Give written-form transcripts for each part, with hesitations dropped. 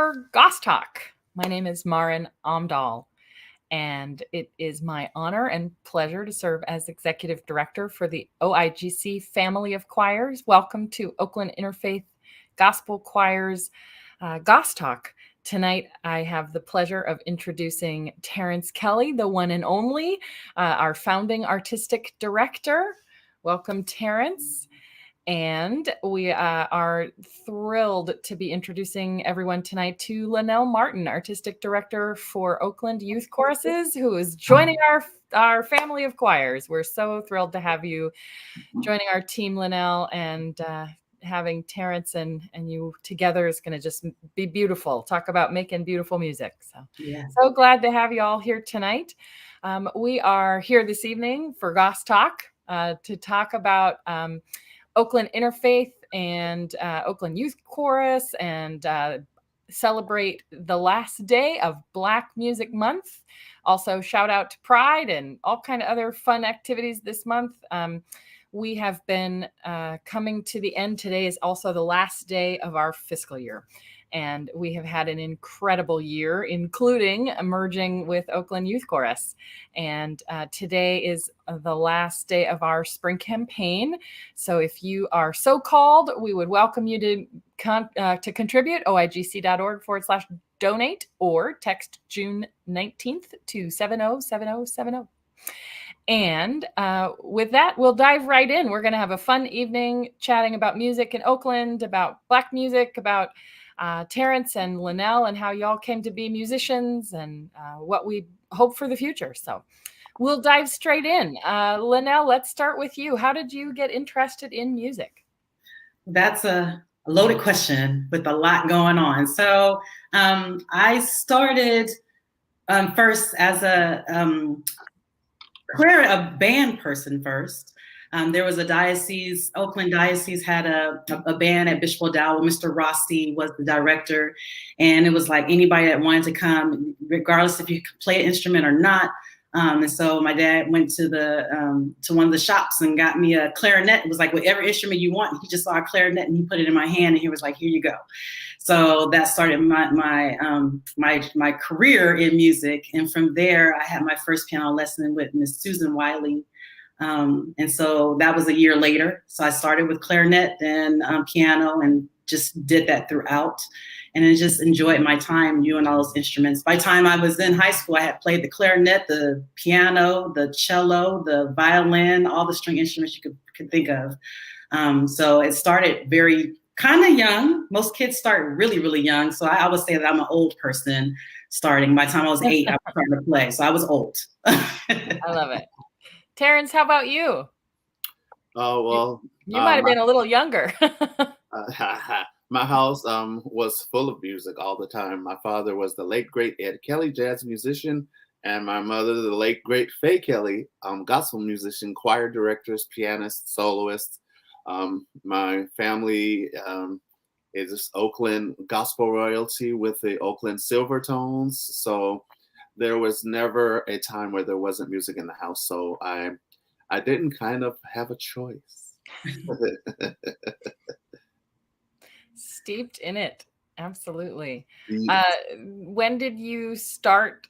our GOS Talk. My name is Maren Amdal, and it is my honor and pleasure to serve as Executive Director for the OIGC family of choirs. Welcome to Oakland Interfaith Gospel Choir's GOS Talk. Tonight, I have the pleasure of introducing Terrance Kelly, the one and only, our founding artistic director. Welcome, Terrance. And we are thrilled to be introducing everyone tonight to Nell Martin, Artistic Director for Oakland Youth Choruses, who is joining our family of choirs. We're so thrilled to have you joining our team, Nell, and having Terrance and you together is going to just be beautiful. Talk about making beautiful music. So glad to have you all here tonight. We are here this evening for GOS Talk to talk about Oakland Interfaith and Oakland Youth Chorus and celebrate the last day of Black Music Month. Also shout out to Pride and all kind of other fun activities this month. We have been coming to the end. Today is also the last day of our fiscal year. And we have had an incredible year, including emerging with Oakland Youth Chorus. And today is the last day of our spring campaign. So if you are so called, we would welcome you to contribute, oigc.org/donate, or text June 19th to 707070. And with that, we'll dive right in. We're going to have a fun evening chatting about music in Oakland, about Black music, about Terrance and Nell and how y'all came to be musicians and what we hope for the future. So we'll dive straight in. Nell, let's start with you. How did you get interested in music? That's a loaded question with a lot going on. So I started first as a band person first. There was a diocese, Oakland Diocese had a band at Bishop O'Dowd. Mr. Rossi was the director. And it was like anybody that wanted to come, regardless if you could play an instrument or not. And so my dad went to one of the shops and got me a clarinet. It was like, whatever instrument you want. He just saw a clarinet and he put it in my hand and he was like, here you go. So that started my career in music. And from there, I had my first piano lesson with Miss Susan Wiley. And so that was a year later. So I started with clarinet, then piano, and just did that throughout. And I just enjoyed my time doing all those instruments. By the time I was in high school, I had played the clarinet, the piano, the cello, the violin, all the string instruments you could think of. So it started very kind of young. Most kids start really, really young. So I always say that I'm an old person starting. By the time I was 8, I was starting to play. So I was old. I love it. Terrance, how about you? Oh, well. You might have been a little younger. My house was full of music all the time. My father was the late, great Ed Kelly, jazz musician, and my mother, the late, great Faye Kelly, gospel musician, choir directors, pianists, soloists. My family is Oakland gospel royalty with the Oakland Silvertones. So there was never a time where there wasn't music in the house. So I didn't kind of have a choice. Steeped in it. Absolutely. When did you start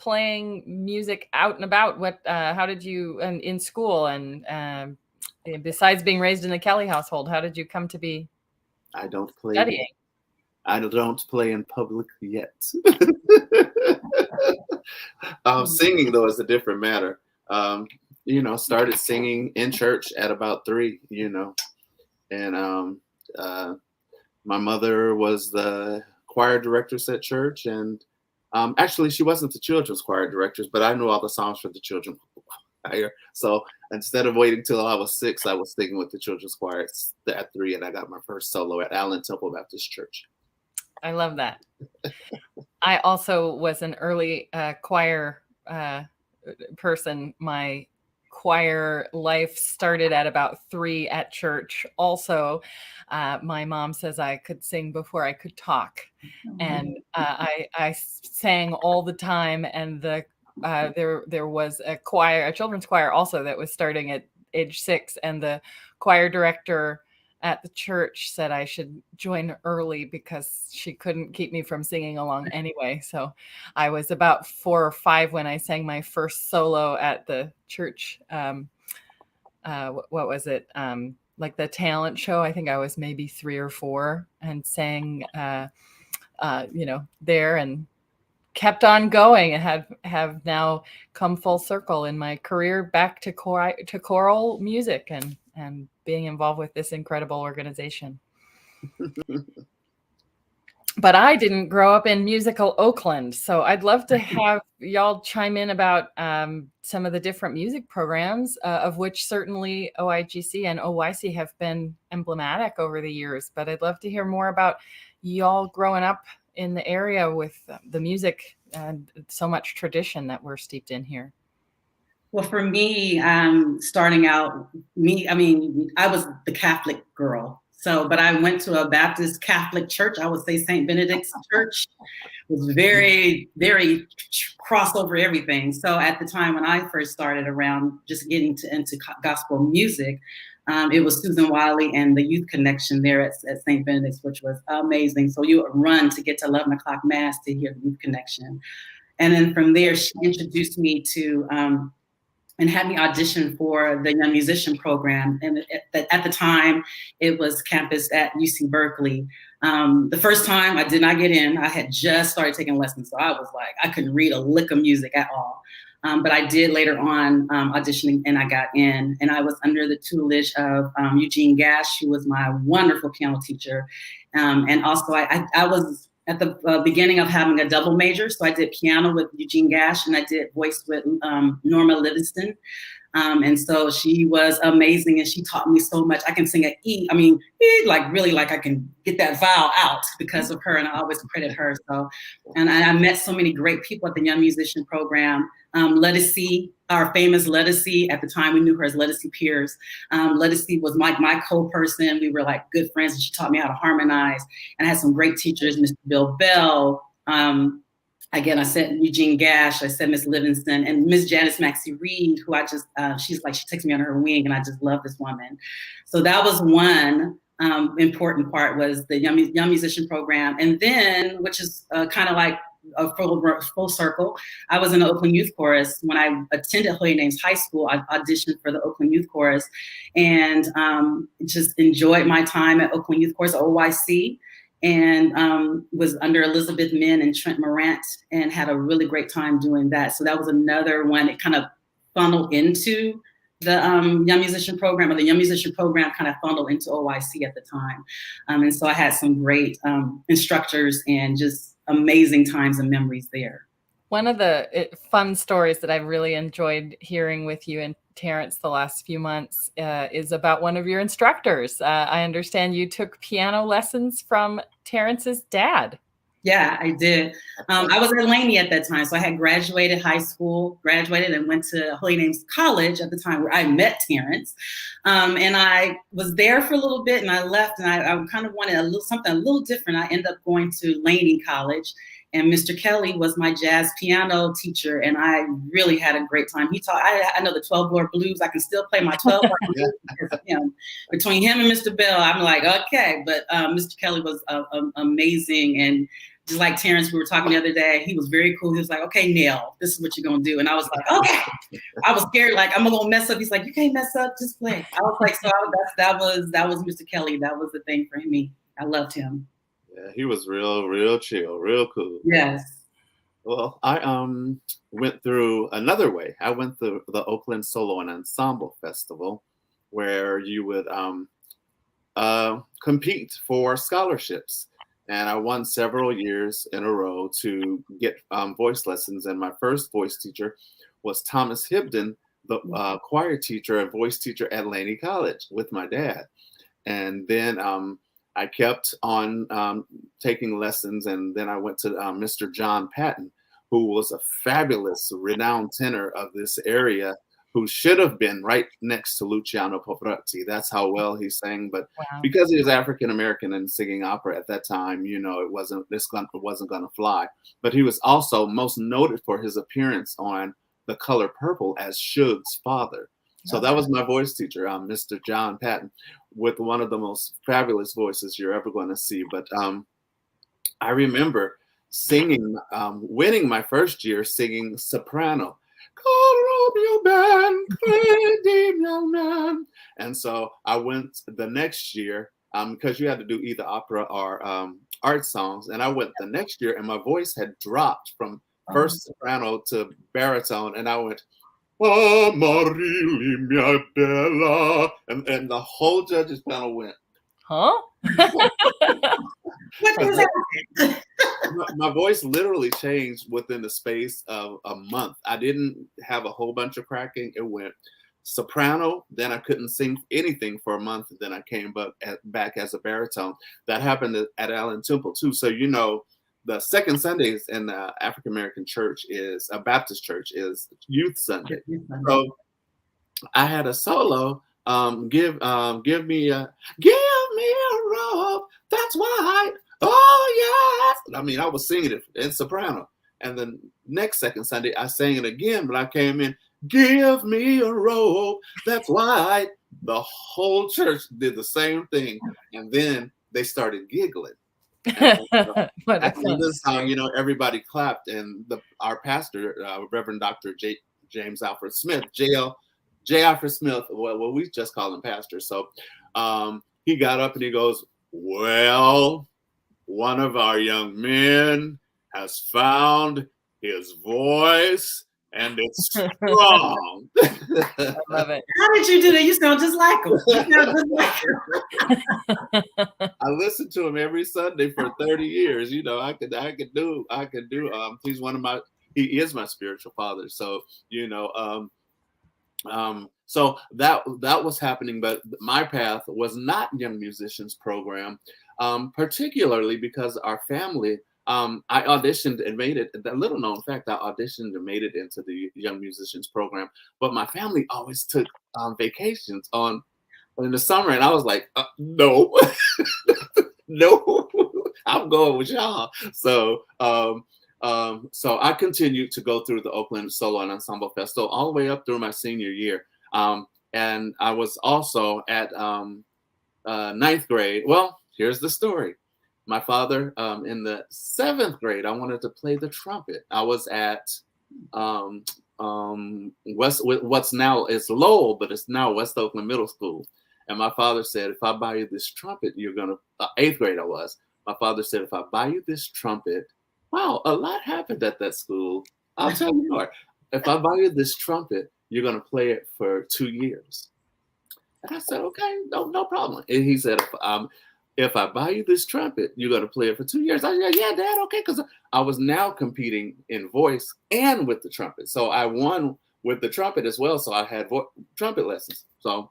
playing music out and about? How did you, in school and besides being raised in the Kelly household, how did you come to be studying? I don't play in public yet. Singing, though, is a different matter. Started singing in church at about 3, and my mother was the choir directress at church. And actually, she wasn't the children's choir directress, but I knew all the songs for the children's choir. So instead of waiting till I was 6, I was singing with the children's choir at 3, and I got my first solo at Allen Temple Baptist Church. I love that. I also was an early choir person. My choir life started at about 3 at church. Also, my mom says I could sing before I could talk. And I sang all the time. And there was a choir, a children's choir also that was starting at age 6. And the choir director at the church said I should join early because she couldn't keep me from singing along anyway. So I was about 4 or 5 when I sang my first solo at the church. What was it? Like the talent show. I think I was maybe 3 or 4 and sang, there, and kept on going, and have now come full circle in my career back to choral music and being involved with this incredible organization. But I didn't grow up in musical Oakland, so I'd love to have y'all chime in about some of the different music programs, of which certainly OIGC and OYC have been emblematic over the years. But I'd love to hear more about y'all growing up in the area with the music and so much tradition that we're steeped in here. Well, for me, starting out, I was the Catholic girl. So, but I went to a Baptist Catholic church. I would say St. Benedict's Church. It was very, very crossover everything. So at the time when I first started around just getting into gospel music, it was Susan Wiley and the Youth Connection there at St. Benedict's, which was amazing. So you would run to get to 11 o'clock Mass to hear the Youth Connection. And then from there, she introduced me to and had me audition for the Young Musician Program. And at the time, it was campus at UC Berkeley. The first time I did not get in, I had just started taking lessons. So I was like, I couldn't read a lick of music at all. But I did later on auditioning, and I got in. And I was under the tutelage of Eugene Gash, who was my wonderful piano teacher. And also I was at the beginning of having a double major. So I did piano with Eugene Gash, and I did voice with Norma Livingston. And so she was amazing, and she taught me so much. I can sing an E. I mean, like really, like I can get that vowel out because of her, and I always credit her. So, and I met so many great people at the Young Musician Program. Letticy, our famous Letticy, at the time we knew her as Letticy Pierce. Letticy was my co-person. We were like good friends, and she taught me how to harmonize. And I had some great teachers, Mr. Bill Bell. Again, I said Eugene Gash, I said Miss Livingston, and Miss Janice Maxie Reed, who I just, she takes me under her wing, and I just love this woman. So that was one important part, was the Young Musician Program. And then, which is kind of like a full circle, I was in the Oakland Youth Chorus. When I attended Holy Names High School, I auditioned for the Oakland Youth Chorus, and just enjoyed my time at Oakland Youth Chorus, OYC. And was under Elizabeth Min and Trent Morant, and had a really great time doing that. So that was another one. It kind of funneled into the Young Musician Program, or the Young Musician Program kind of funneled into OIC at the time. And so I had some great instructors and just amazing times and memories there. One of the fun stories that I've really enjoyed hearing with you and Terrance the last few months is about one of your instructors. I understand you took piano lessons from Terrance's dad. Yeah, I did. I was at Laney at that time. So I had graduated high school, and went to Holy Names College at the time, where I met Terrance. And I was there for a little bit, and I left, and I kind of wanted something a little different. I ended up going to Laney College. And Mr. Kelly was my jazz piano teacher, and I really had a great time. He taught, I know the 12-bar blues. I can still play my 12-bar blues. Between him and Mr. Bell, I'm like, okay. But Mr. Kelly was amazing. And just like Terrance, we were talking the other day, he was very cool. He was like, okay, Nell, this is what you're going to do. And I was like, okay. I was scared, like, I'm going to mess up. He's like, you can't mess up, just play. I was like, so that was Mr. Kelly. That was the thing for me. I loved him. Yeah, he was real chill, real cool. Yes. Well, I went through another way. I went through the Oakland Solo and Ensemble Festival, where you would compete for scholarships. And I won several years in a row to get voice lessons. And my first voice teacher was Thomas Hibden, the choir teacher and voice teacher at Laney College with my dad. And then I kept on taking lessons, and then I went to Mr. John Patton, who was a fabulous, renowned tenor of this area, who should have been right next to Luciano Pavarotti. That's how well he sang, but because he was African American and singing opera at that time, it wasn't going to fly. But he was also most noted for his appearance on The Color Purple as Suge's father. So that was my voice teacher, Mr. John Patton, with one of the most fabulous voices you're ever going to see. But I remember singing, winning my first year singing soprano. And so I went the next year because you had to do either opera or art songs. And I went the next year and my voice had dropped from first soprano to baritone. And I went, "Oh, Marili, mia bella." And the whole judges panel went, huh? What was that? My voice literally changed within the space of a month. I didn't have a whole bunch of cracking. It went soprano, then I couldn't sing anything for a month, and then I came back as a baritone. That happened at Allen Temple too. So the second Sundays in the African American church is a Baptist church is Youth Sunday. So I had a solo. Give me a rope. That's why. Oh yes. I mean, I was singing it in soprano. And then next second Sunday, I sang it again, but I came in, "Give me a rope. That's why." The whole church did the same thing. And then they started giggling. And at the end of the song, everybody clapped, and our pastor, Reverend Dr. James Alfred Smith, J. Alfred Smith, well, we just call him pastor. So he got up and he goes, "Well, one of our young men has found his voice, and it's strong." I love it. How did you do that? You sound just like him. You sound just like him. I listened to him every Sunday for 30 years. I could do. He is my spiritual father. So, so that was happening, but my path was not Young Musicians Program, particularly because our family, I auditioned and made it. The little known fact, I auditioned and made it into the Young Musicians Program, but my family always took vacations in the summer, and I was like, no, no, I'm going with y'all. So so I continued to go through the Oakland Solo and Ensemble Festival all the way up through my senior year. And I was also at ninth grade. Well, here's the story. My father, in the seventh grade, I wanted to play the trumpet. I was at what's now is Lowell, but it's now West Oakland Middle School. And my father said, "If I buy you this trumpet, you're gonna." Eighth grade, I was. My father said, "If I buy you this trumpet," wow, a lot happened at that school. I'll tell you more. "If I buy you this trumpet, you're gonna play it for 2 years." And I said, "Okay, no problem." And he said, if I buy you this trumpet, you're gonna play it for 2 years." I said, "Yeah, Dad, okay," because I was now competing in voice and with the trumpet. So I won with the trumpet as well. So I had trumpet lessons. So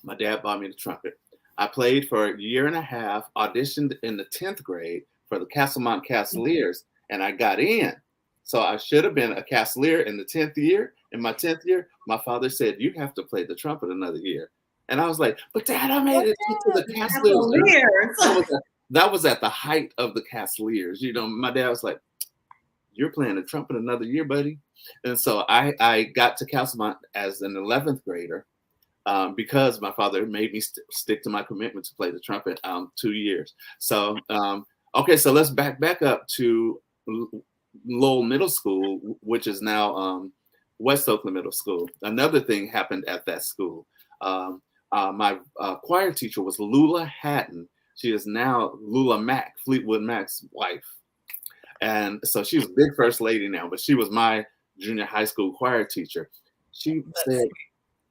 my dad bought me the trumpet. I played for a year and a half, auditioned in the 10th grade for the Castlemont Castleers, and I got in. So I should have been a Castleer in the 10th year. In my 10th year, my father said, "You have to play the trumpet another year." And I was like, "But Dad, I made it to the Castleers." That was at the height of the Castleers. My dad was like, "You're playing the trumpet another year, buddy." And so I got to Castlemont as an 11th grader because my father made me stick to my commitment to play the trumpet 2 years. So, okay, so let's back up to Lowell Middle School, which is now West Oakland Middle School. Another thing happened at that school. My choir teacher was Lula Hatton. She is now Lula Mack, Fleetwood Mac's wife. And so she's a big first lady now, but she was my junior high school choir teacher. She said,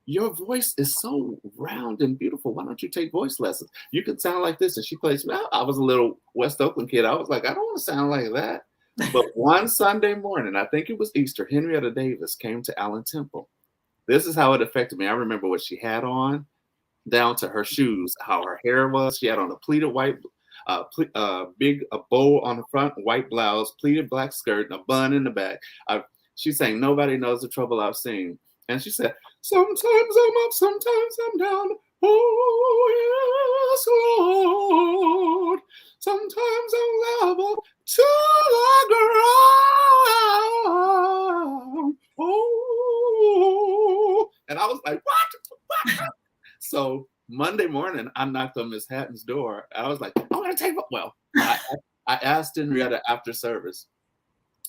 "Your voice is so round and beautiful. Why don't you take voice lessons? You can sound like this." And she plays. I was a little West Oakland kid. I was like, I don't want to sound like that. But one Sunday morning, I think it was Easter, Henrietta Davis came to Allen Temple. This is how it affected me. I remember what she had on, down to her shoes, how her hair was. She had on a pleated white, big bow on the front, white blouse, pleated black skirt, and a bun in the back. She sang "Nobody Knows the Trouble I've Seen." And she said, "Sometimes I'm up, sometimes I'm down. Oh, yes, Lord. Sometimes I'm level to the ground. Oh." And I was like, what? So Monday morning, I knocked on Miss Hatton's door. I was like, I want to take, well, I asked Henrietta after service.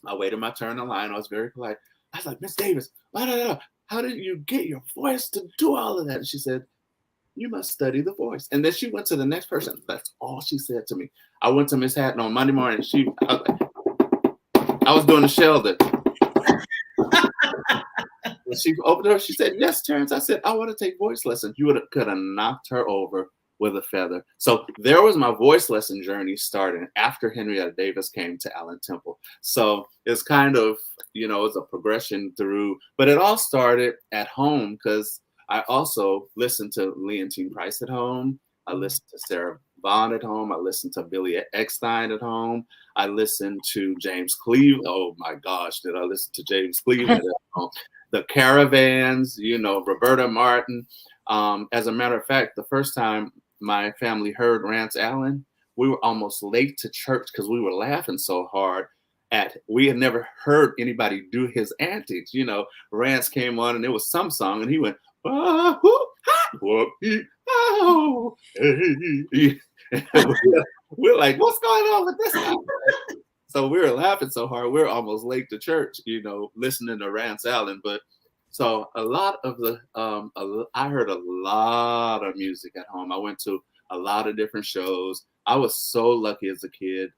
I waited my turn in line. I was very polite. I was like, Miss Davis, how did you get your voice to do all of that? And she said, you must study the voice. And then she went to the next person. That's all she said to me. I went to Miss Hatton on Monday morning. I was doing the Sheldon. When she opened her, she said, yes, Terrance. I said, I want to take voice lessons. You could have knocked her over with a feather. So there was my voice lesson journey starting after Henrietta Davis came to Allen Temple. So it's kind of, it's a progression through, but it all started at home because I also listened to Leontine Price at home. I listened to Sarah Vaughan at home. I listened to Billy Eckstine at home. I listened to James Cleveland. Oh my gosh, did I listen to James Cleveland at home? The Caravans, Roberta Martin. As a matter of fact, the first time my family heard Rance Allen, we were almost late to church because we were laughing so hard we had never heard anybody do his antics. Rance came on and it was some song and he went, we're like, what's going on with this guy? So we were laughing so hard, we were almost late to church, listening to Rance Allen. But so a lot of I heard a lot of music at home. I went to a lot of different shows. I was so lucky as a kid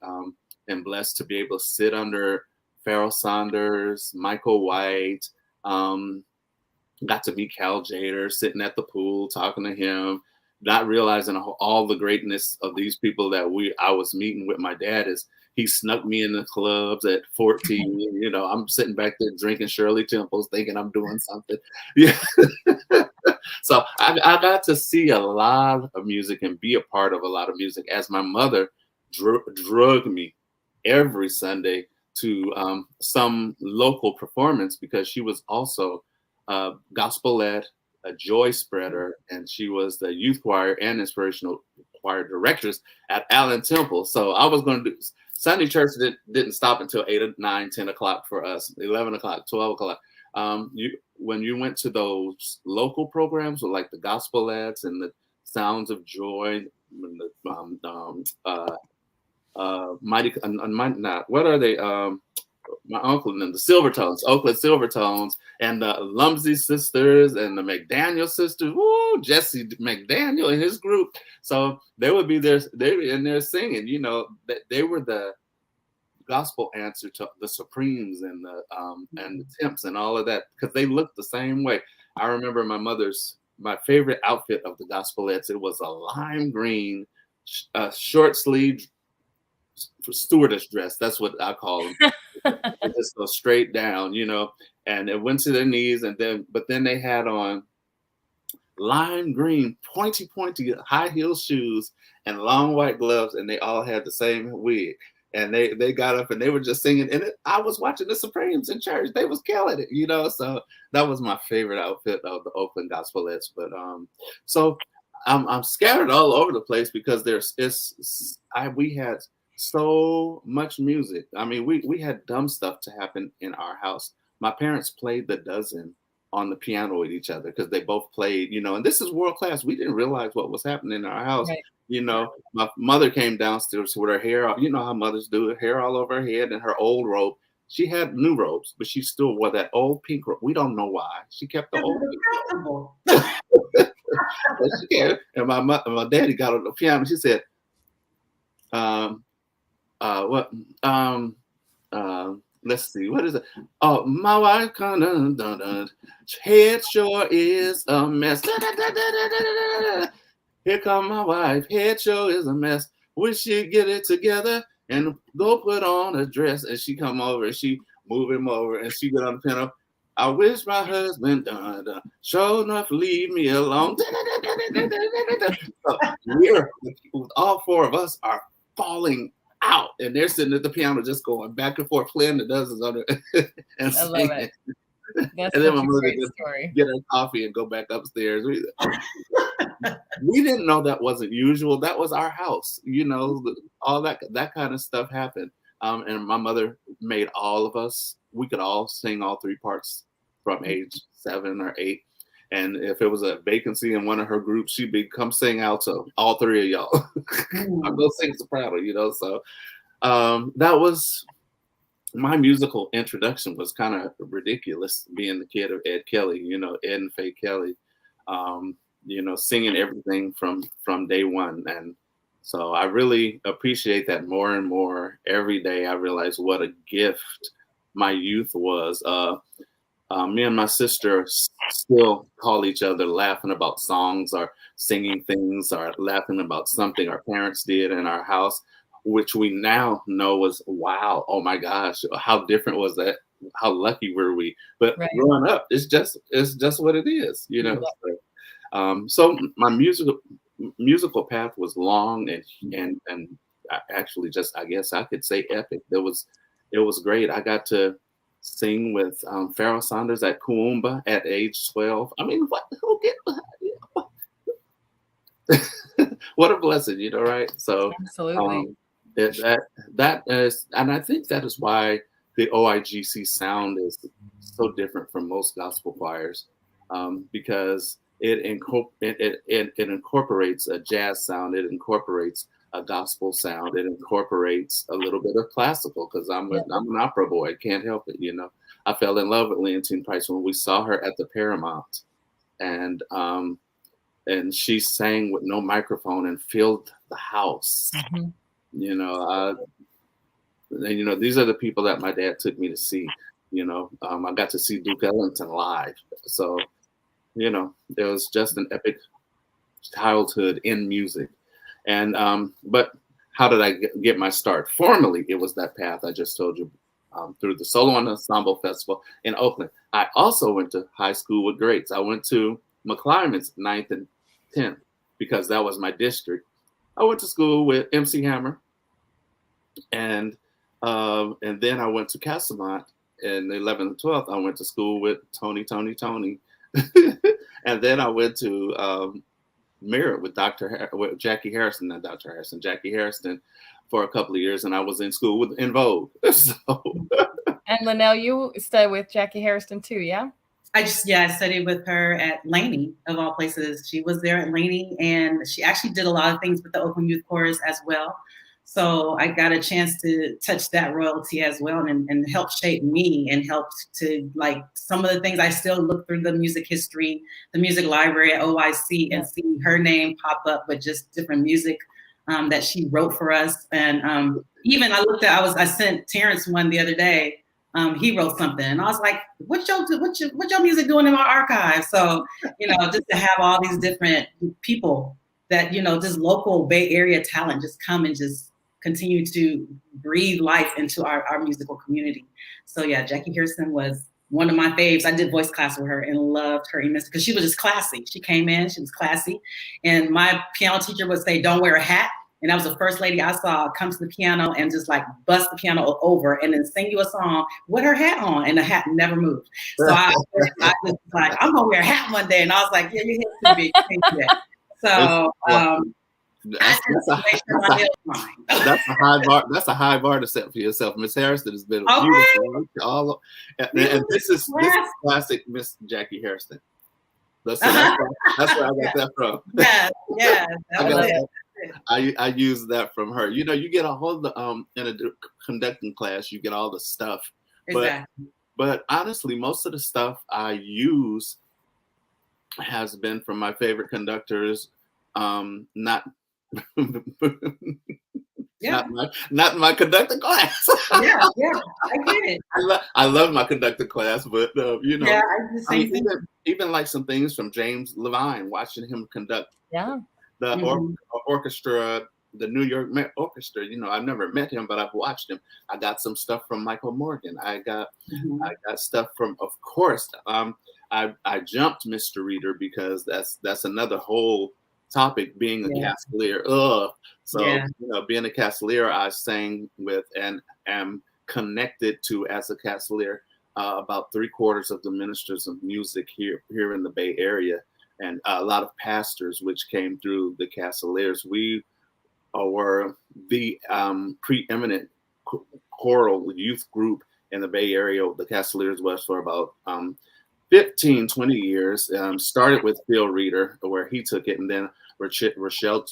and blessed to be able to sit under Pharoah Saunders, Michael White, got to meet Cal Jader, sitting at the pool, talking to him, not realizing all the greatness of these people that I was meeting with my dad. Is he snuck me in the clubs at 14. I'm sitting back there drinking Shirley Temples, thinking I'm doing something. Yeah. So I got to see a lot of music and be a part of a lot of music as my mother drug me every Sunday to some local performance because she was also gospel-led, a joy spreader, and she was the youth choir and inspirational choir directress at Allen Temple. So I was going to do Sunday church didn't stop until 8, 9, 10 o'clock for us, 11 o'clock, 12 o'clock. When you went to those local programs with like the gospel ads and the Sounds of Joy, and the what are they? My uncle and the Silvertones, Oakland Silvertones, and the Lumsey sisters and the McDaniel sisters. Woo, Jesse McDaniel and his group. So they would be there. They were in there singing. They were the gospel answer to the Supremes and the Temps and all of that because they looked the same way. I remember my favorite outfit of the gospelettes. It was a lime green, short sleeve stewardess dress. That's what I call them. It just go straight down, and it went to their knees, but then they had on lime green, pointy high heel shoes and long white gloves, and they all had the same wig. And they got up and they were just singing. And I was watching the Supremes in church. They was killing it, So that was my favorite outfit of the Oakland Gospelettes. But so I'm scattered all over the place because we had so much music. I mean, we had dumb stuff to happen in our house. My parents played the dozen on the piano with each other because they both played, and this is world class. We didn't realize what was happening in our house. Right. My mother came downstairs with her hair, how mothers do, her hair all over her head and her old robe. She had new robes, but she still wore that old pink robe. We don't know why. She kept the old pink robe. And my daddy got on the piano. She said, let's see, what is it? Oh, my wife, head sure is a mess. Here come my wife, head sure is a mess. Wish she'd get it together and go put on a dress. And she come over and she move him over and she get on the piano. I wish my husband sure enough leave me alone. So all four of us are falling out, and they're sitting at the piano just going back and forth, playing the dozens on it and I love it. That's and then my mother just get her coffee and go back upstairs. We didn't know that wasn't usual. That was our house, all that kind of stuff happened. And my mother made all of us, we could all sing all three parts from age 7 or 8. And if it was a vacancy in one of her groups, she'd be come sing alto, all three of y'all. I'll go sing soprano, you know. So that was my musical introduction. Was kind of ridiculous, being the kid of Ed Kelly, you know, Ed and Faye Kelly, you know, singing everything from day one. And so I really appreciate that more and more every day. I realize what a gift my youth was. Me and my sister still call each other laughing about songs or singing things or laughing about something our parents did in our house, which we now know was, wow, oh my gosh, how different was that? How lucky were we? But Right. growing up, it's just what it is, you know. So my musical path was long and actually just, I guess I could say, epic. It was great. I got to sing with Pharoah Sanders at Kuumba at age 12. I mean, who what a blessing, you know, right? So Absolutely. That is, and I think that is why the OIGC sound is so different from most gospel choirs, because it incorporates a jazz sound, it incorporates a gospel sound, it incorporates a little bit of classical, because I'm an opera boy, can't help it, you know. I fell in love with Leontine Price when we saw her at the Paramount, and she sang with no microphone and filled the house. Mm-hmm. You know, and you know, these are the people that my dad took me to see. You know, I got to see Duke Ellington live, so you know, it was just an epic childhood in music. And but how did I get my start? Formally, it was that path I just told you, through the Solo and Ensemble Festival in Oakland. I also went to high school with greats. I went to McClymonds 9th and 10th because that was my district. I went to school with MC Hammer, and then I went to Castlemont in the 11th and 12th. I went to school with Tony, and then I went to Merritt with with Jackie Harrison, not Dr. Harrison, Jackie Harrison, for a couple of years, and I was in school with En Vogue. So. And Linnell, you studied with Jackie Harrison too, yeah? I studied with her at Laney, of all places. She was there at Laney, and she actually did a lot of things with the Oakland Youth Chorus as well. So I got a chance to touch that royalty as well, and help shape me, and helped to, like, some of the things I still look through the music history, the music library at OIC, and see her name pop up with just different music that she wrote for us. And even I sent Terrance one the other day. He wrote something, and I was like, what your music doing in my archive? So, you know, just to have all these different people that, you know, just local Bay Area talent just come and just continue to breathe life into our musical community. So yeah, Jackie Harrison was one of my faves. I did voice class with her and loved her immensely because she was just classy. She came in, she was classy. And my piano teacher would say, don't wear a hat. And that was the first lady I saw come to the piano and just like bust the piano over and then sing you a song with her hat on, and the hat never moved. So I was like, I'm gonna wear a hat one day. And I was like, yeah, your head's too big. You can't do that. So that's a high bar. That's a high bar to set for yourself. Miss Harrison has been beautiful. And this is classic Miss Jackie Harrison. That's where I got that from. Yeah. I use that from her. You know, you get a whole in a conducting class, you get all the stuff. Exactly. But honestly, most of the stuff I use has been from my favorite conductors. Not not my conducting class. yeah, I get it. I love my conducting class, but you know, even like some things from James Levine, watching him conduct. Yeah. The orchestra, the New York Met Orchestra. You know, I've never met him, but I've watched him. I got some stuff from Michael Morgan. I got stuff from, of course, I jumped Mr. Reader because that's another whole topic, being a Castilier. You know, being a Castilier, I sang with and am connected to as a Castilier about 3/4 of the ministers of music here in the Bay Area. And a lot of pastors, which came through the Castiliers. We were the preeminent choral youth group in the Bay Area. The Castiliers was for about 15, 20 years. Started with Phil Reeder, where he took it, and then Rochelle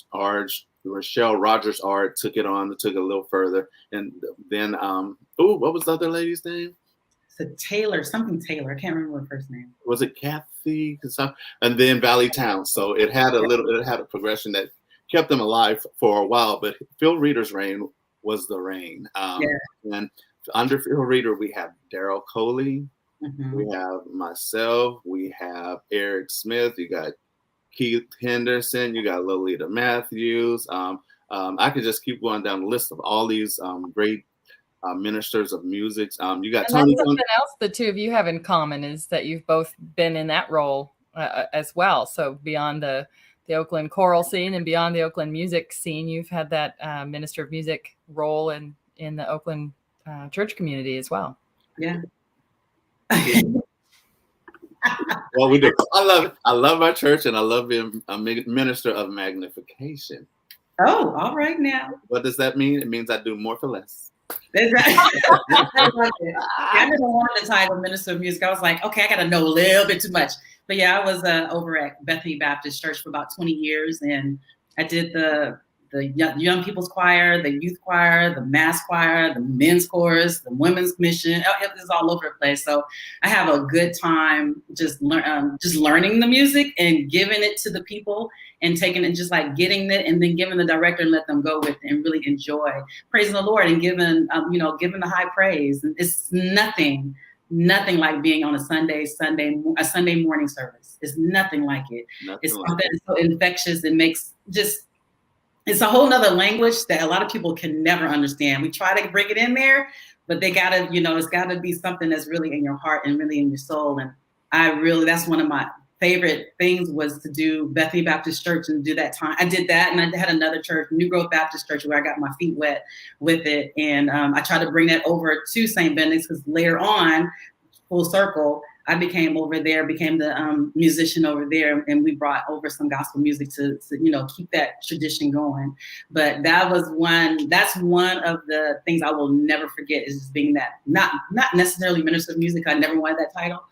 Rogers Art took it a little further, and then what was the other lady's name? Something Taylor. I can't remember her first name. Was it Kathy? And then Valley Town. So it had a progression that kept them alive for a while. But Phil Reeder's reign was the reign. And under Phil Reeder, we have Daryl Coley, we have myself, we have Eric Smith, you got Keith Henderson, you got Lolita Matthews. I could just keep going down the list of all these great ministers of music. You got Tony. That's something else the two of you have in common is that you've both been in that role as well. So beyond the Oakland choral scene and beyond the Oakland music scene, you've had that minister of music role in the Oakland church community as well. Yeah. Well, we do. I love it. I love our church, and I love being a minister of magnification. Oh, all right now. What does that mean? It means I do more for less. That's right. I never wanted the title minister of music. I was like, okay, I got to know a little bit too much. But yeah, I was over at Bethany Baptist Church for about 20 years, and I did the young people's choir, the youth choir, the mass choir, the men's chorus, the women's mission. It was all over the place. So I have a good time just learning the music and giving it to the people and taking it, just like getting it and then giving the director and let them go with it and really enjoy praising the Lord and giving the high praise. And it's nothing like being on a Sunday morning service. It's nothing like it. It's something so infectious. It makes it's a whole nother language that a lot of people can never understand. We try to bring it in there, but they gotta, it's gotta be something that's really in your heart and really in your soul. And that's one of my favorite things was to do Bethany Baptist Church and do that time. I did that, and I had another church, New Growth Baptist Church, where I got my feet wet with it. And I tried to bring that over to St. Benedict's because later on, full circle, I became the musician over there, and we brought over some gospel music to keep that tradition going. But that's one of the things I will never forget is just being that, not necessarily minister of music. I never wanted that title,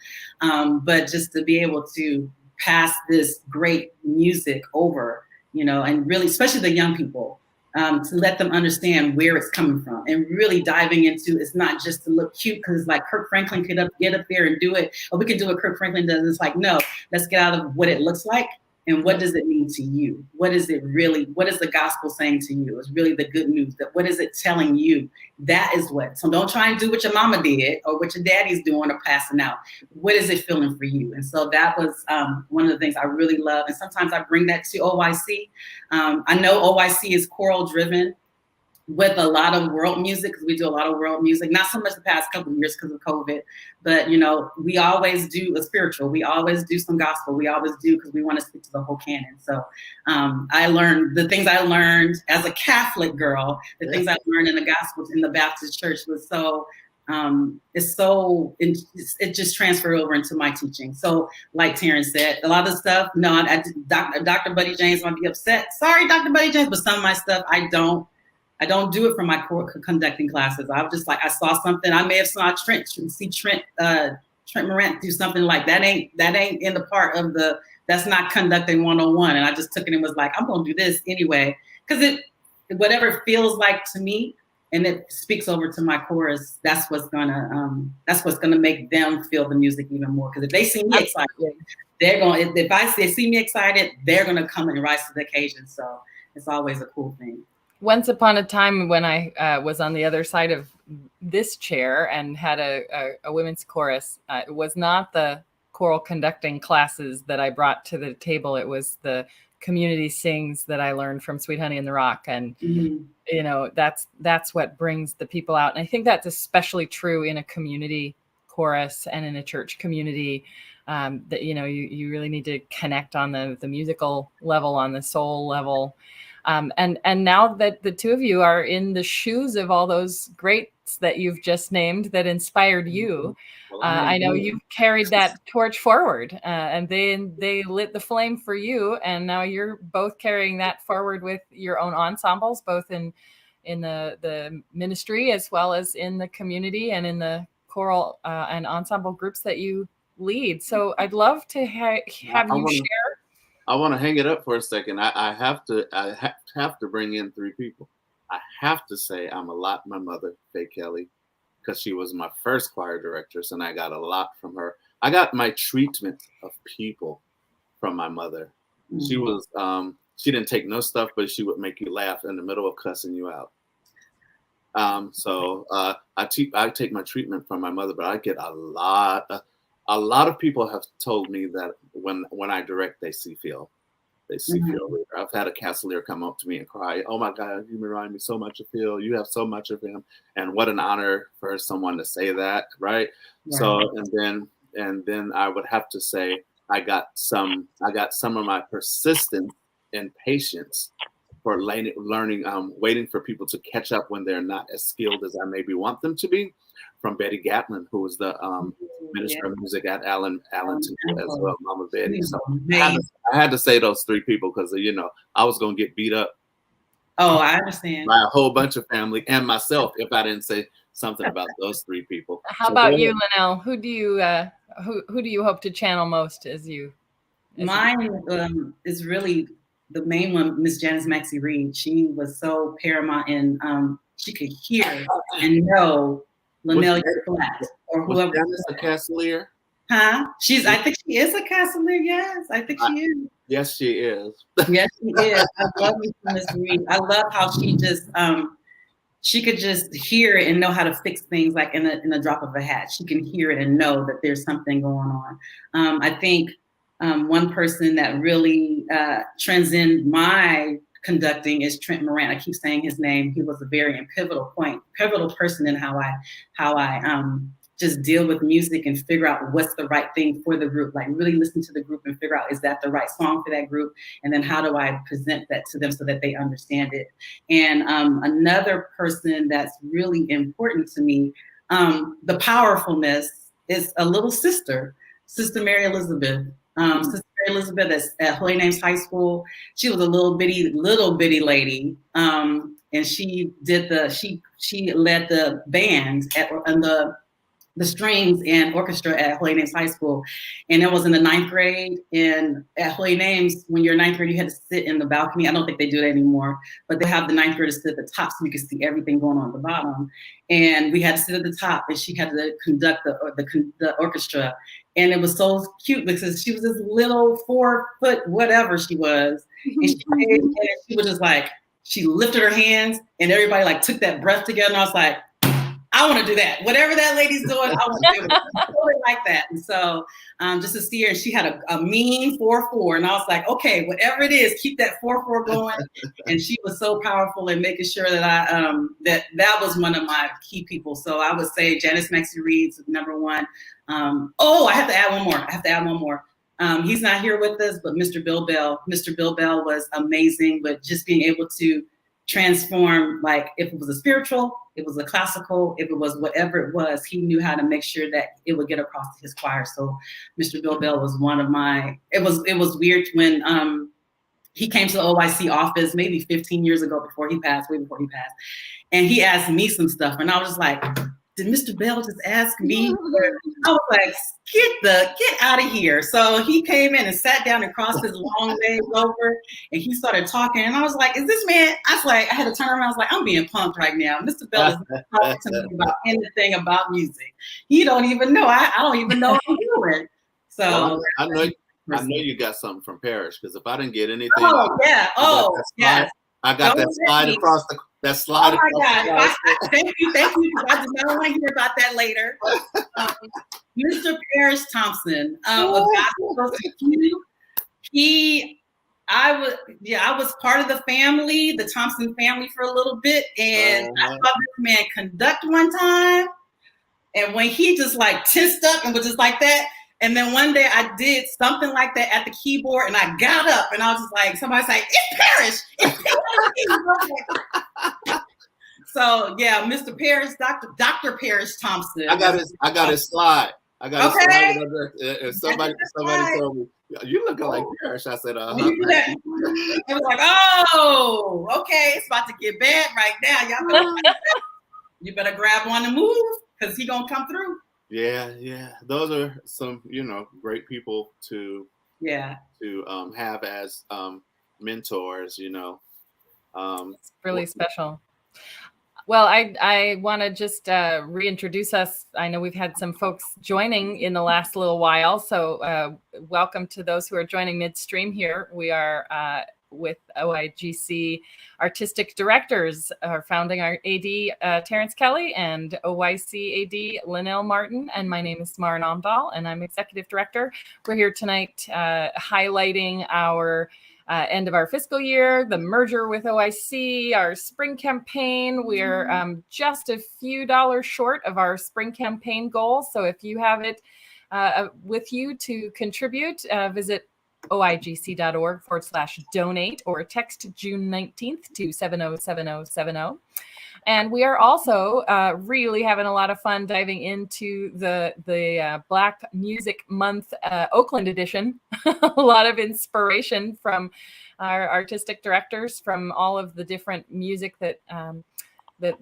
but just to be able to pass this great music over, and really, especially the young people, to let them understand where it's coming from and really diving into, it's not just to look cute because like Kirk Franklin could get up there and do it, or we could do what Kirk Franklin does. It's like, no, let's get out of what it looks like and what does it mean to you? What is the gospel saying to you? It's really the good news. That what is it telling you? That is so don't try and do what your mama did or what your daddy's doing or passing out. What is it feeling for you? And so that was one of the things I really love. And sometimes I bring that to OIC. I know OIC is choral driven with a lot of world music because we do a lot of world music, not so much the past couple of years because of COVID, but we always do a spiritual, we always do some gospel, we always do because we want to stick to the whole canon. So I learned the things I learned as a Catholic girl, the things I learned in the gospel in the Baptist church was it just transferred over into my teaching. So like Terrance said, a lot of stuff, Dr. Buddy James might be upset. Sorry, Dr. Buddy James, but some of my stuff I don't do it for my conducting classes. I'm just like, I saw something. I may have saw Trent Morant do something like that. Ain't in the part of that's not conducting 101. And I just took it and was like, I'm going to do this anyway. Because whatever it feels like to me, and it speaks over to my chorus, that's what's gonna make them feel the music even more. Because if they see me excited, if they see me excited, they're gonna come and rise to the occasion. So it's always a cool thing. Once upon a time when I was on the other side of this chair and had a women's chorus, it was not the choral conducting classes that I brought to the table. It was the community sings that I learned from Sweet Honey in the Rock. And, that's what brings the people out. And I think that's especially true in a community chorus and in a church community, that, you really need to connect on the musical level, on the soul level. And now that the two of you are in the shoes of all those greats that you've just named that inspired you, I know you've carried that torch forward, and they lit the flame for you. And now you're both carrying that forward with your own ensembles, both in the ministry as well as in the community and in the choral and ensemble groups that you lead. So I'd love to have you share. I want to hang it up for a second. I have to bring in three people. I have to say I'm a lot my mother, Faye Kelly, because she was my first choir director, and I got a lot from her. I got my treatment of people from my mother. Mm-hmm. She was she didn't take no stuff, but she would make you laugh in the middle of cussing you out. So I take my treatment from my mother, but I get a lot of people have told me that when I direct, they see Phil. They see mm-hmm. Phil. I've had a Castleer come up to me and cry, "Oh my God, you remind me so much of Phil. You have so much of him." And what an honor for someone to say that, right? So and then I would have to say I got some of my persistence and patience for learning, waiting for people to catch up when they're not as skilled as I maybe want them to be, from Betty Gatlin, who was the Minister of Music at Allenton as well, Mama Betty. So I had to say those three people because, I was going to get beat up. Oh, I understand. By a whole bunch of family and myself if I didn't say something about those three people. How about you, Nell? Who do you hope to channel most as you? Mine is really the main one, Miss Janice Maxie Reed. She was so paramount in she could hear and know Linnell Flat or whoever. Was Janice a Castleer? Huh? I think she is a Castleer. Yes, I think she is. Yes, she is. Yes, she is. I love Miss Reed. I love how she just she could just hear it and know how to fix things like in a drop of a hat. She can hear it and know that there's something going on. I think one person that really transcended my conducting is Trent Moran. I keep saying his name. He was a very pivotal person in how I just deal with music and figure out what's the right thing for the group. Like really listen to the group and figure out, is that the right song for that group? And then how do I present that to them so that they understand it? And another person that's really important to me, the powerfulness, is a little sister, Sister Mary Elizabeth. Sister Mary Elizabeth is at Holy Names High School. She was a little bitty lady, and she led the band and the strings and orchestra at Holy Names High School. And it was in the 9th grade. And at Holy Names, when you're in 9th grade, you had to sit in the balcony. I don't think they do that anymore, but they have the 9th graders sit at the top so you can see everything going on at the bottom. And we had to sit at the top, and she had to conduct the orchestra. And it was so cute because she was this little 4 foot whatever she was. And she was just like, she lifted her hands and everybody like took that breath together. And I was like, I want to do that. Whatever that lady's doing, I want to do it. Totally like that. And so just to see her, she had a mean 4-4. And I was like, okay, whatever it is, keep that 4-4 going. And she was so powerful in making sure that that was one of my key people. So I would say Janice Maxie Reed's number one. I have to add one more. He's not here with us, but Mr. Bill Bell. Mr. Bill Bell was amazing, but just being able to transform, like if it was a spiritual, it was a classical, if it was whatever it was, he knew how to make sure that it would get across to his choir. So Mr. Bill Bell was one of my, it was weird when he came to the OIC office maybe 15 years ago way before he passed. And he asked me some stuff. And I was just like, did Mr. Bell just ask me? I was like, get out of here. So he came in and sat down and crossed his long legs over, and he started talking. And I was like, is this man? I was like, I had to turn around. I was like, I'm being pumped right now. Mr. Bell is not talking to me about anything about music. He don't even know. I don't even know what I'm doing. So I know you got something from Parrish, because if I didn't get anything, yes. I got that slide across the. That slide. Oh my God! Thank you. I did not want to hear about that later. Mr. Parrish Thompson of Gospel I was part of the family, the Thompson family, for a little bit, and I saw this man conduct one time, and when he just like tensed up and was just like that. And then one day I did something like that at the keyboard, and I got up and I was just like, somebody's like, it's Parrish. So yeah, Mr. Parrish, Dr. Parrish Thompson. I got his slide. I got his slide. And somebody told me, you looking like Parrish. I said, It was like, oh, okay, it's about to get bad right now. You better grab one and move, because he gonna come through. Yeah. Those are some, great people to Yeah. have as mentors. It's really special. Well, I want to just reintroduce us. I know we've had some folks joining in the last little while, so welcome to those who are joining midstream here. We are with OIGC Artistic Directors, our founding our AD, Terrance Kelly, and OIC AD, Nell Martin, and my name is Maren Amdal, and I'm Executive Director. We're here tonight highlighting our end of our fiscal year, the merger with OIC, our spring campaign. We're just a few dollars short of our spring campaign goal. So if you have it with you to contribute, visit oigc.org/donate or text June 19th to 707070. And we are also really having a lot of fun diving into the Black Music Month Oakland edition. A lot of inspiration from our artistic directors, from all of the different music that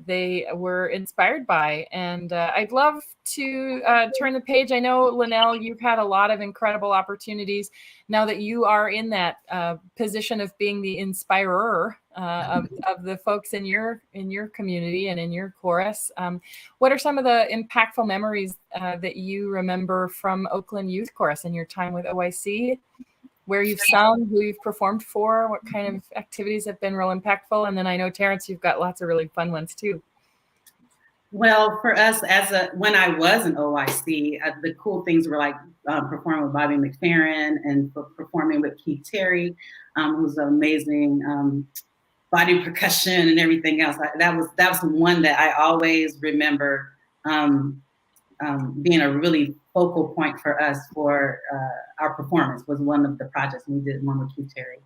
they were inspired by. And I'd love to turn the page. I know, Nell, you've had a lot of incredible opportunities now that you are in that position of being the inspirer of the folks in your community and in your chorus. What are some of the impactful memories that you remember from Oakland Youth Chorus and your time with OIC? Where you've sung, who you've performed for, what kind of activities have been real impactful? And then I know, Terrance, you've got lots of really fun ones too. Well, for us, when I was in OIC, the cool things were like performing with Bobby McFerrin and performing with Keith Terry, who's an amazing body percussion and everything else. That was one that I always remember being a really focal point for us for our performance. Was one of the projects. We did one with Keith Terry.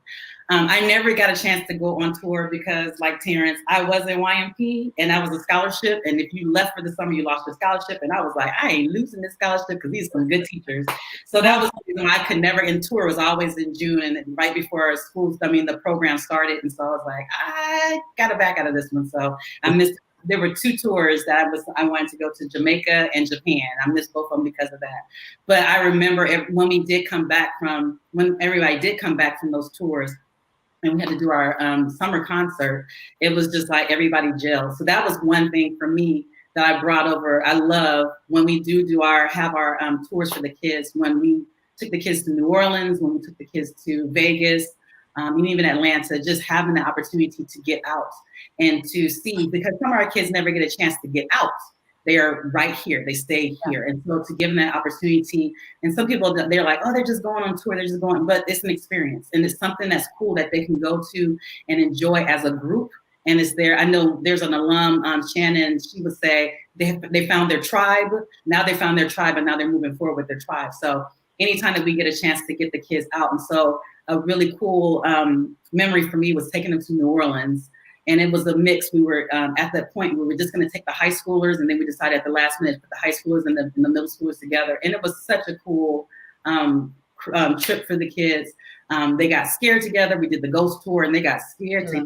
I never got a chance to go on tour because, like Terrance, I was in YMP and I was a scholarship. And if you left for the summer, you lost your scholarship. And I was like, I ain't losing this scholarship because these are some good teachers. So that was the reason why I could never. And tour was always in June and right before the program started. And so I was like, I got to back out of this one. So I missed. There were 2 tours that I wanted to go to, Jamaica and Japan. I missed both of them because of that. But I remember when everybody did come back from those tours and we had to do our summer concert, it was just like everybody gelled. So that was one thing for me that I brought over. I love when we have our tours for the kids, when we took the kids to New Orleans, when we took the kids to Vegas, and even Atlanta, just having the opportunity to get out and to see, because some of our kids never get a chance to get out. They are right here, they stay here. And so to give them that opportunity, and some people, they're like, oh, they're just going on tour, but it's an experience. And it's something that's cool that they can go to and enjoy as a group. And it's there. I know there's an alum, Shannon, she would say they found their tribe. Now they found their tribe and now they're moving forward with their tribe. So anytime that we get a chance to get the kids out. And so a really cool memory for me was taking them to New Orleans. And it was a mix. We were at that point, we were just going to take the high schoolers, and then we decided at the last minute to put the high schoolers and the middle schoolers together. And it was such a cool trip for the kids. They got scared together. We did the ghost tour, and they got scared to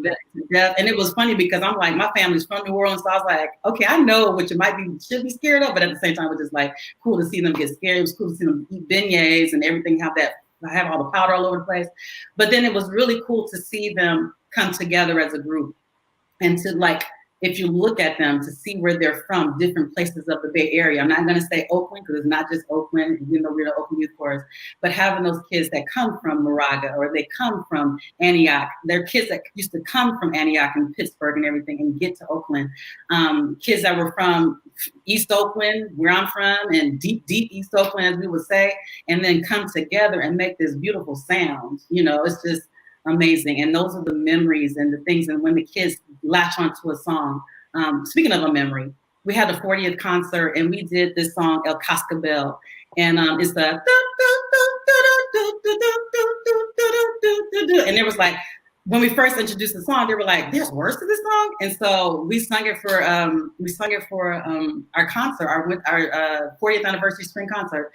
death. And it was funny because I'm like, my family's from New Orleans, so I was like, okay, I know what you should be scared of, but at the same time, it was just like cool to see them get scared. It was cool to see them eat beignets and everything, have all the powder all over the place. But then it was really cool to see them come together as a group. And to, like, if you look at them, to see where they're from, different places of the Bay Area. I'm not going to say Oakland because it's not just Oakland, even though we're the Oakland Youth Chorus, but having those kids that come from Moraga or they come from Antioch. They're kids that used to come from Antioch and Pittsburgh and everything and get to Oakland. Kids that were from East Oakland, where I'm from, and deep East Oakland, as we would say, and then come together and make this beautiful sound. It's just amazing. And those are the memories and the things. And when the kids latch onto a song, speaking of a memory, we had a 40th concert and we did this song, El Cascabel. And it's the, and it was like, when we first introduced the song, they were like, there's words to this song. And so we sung it for our concert, our 40th anniversary spring concert.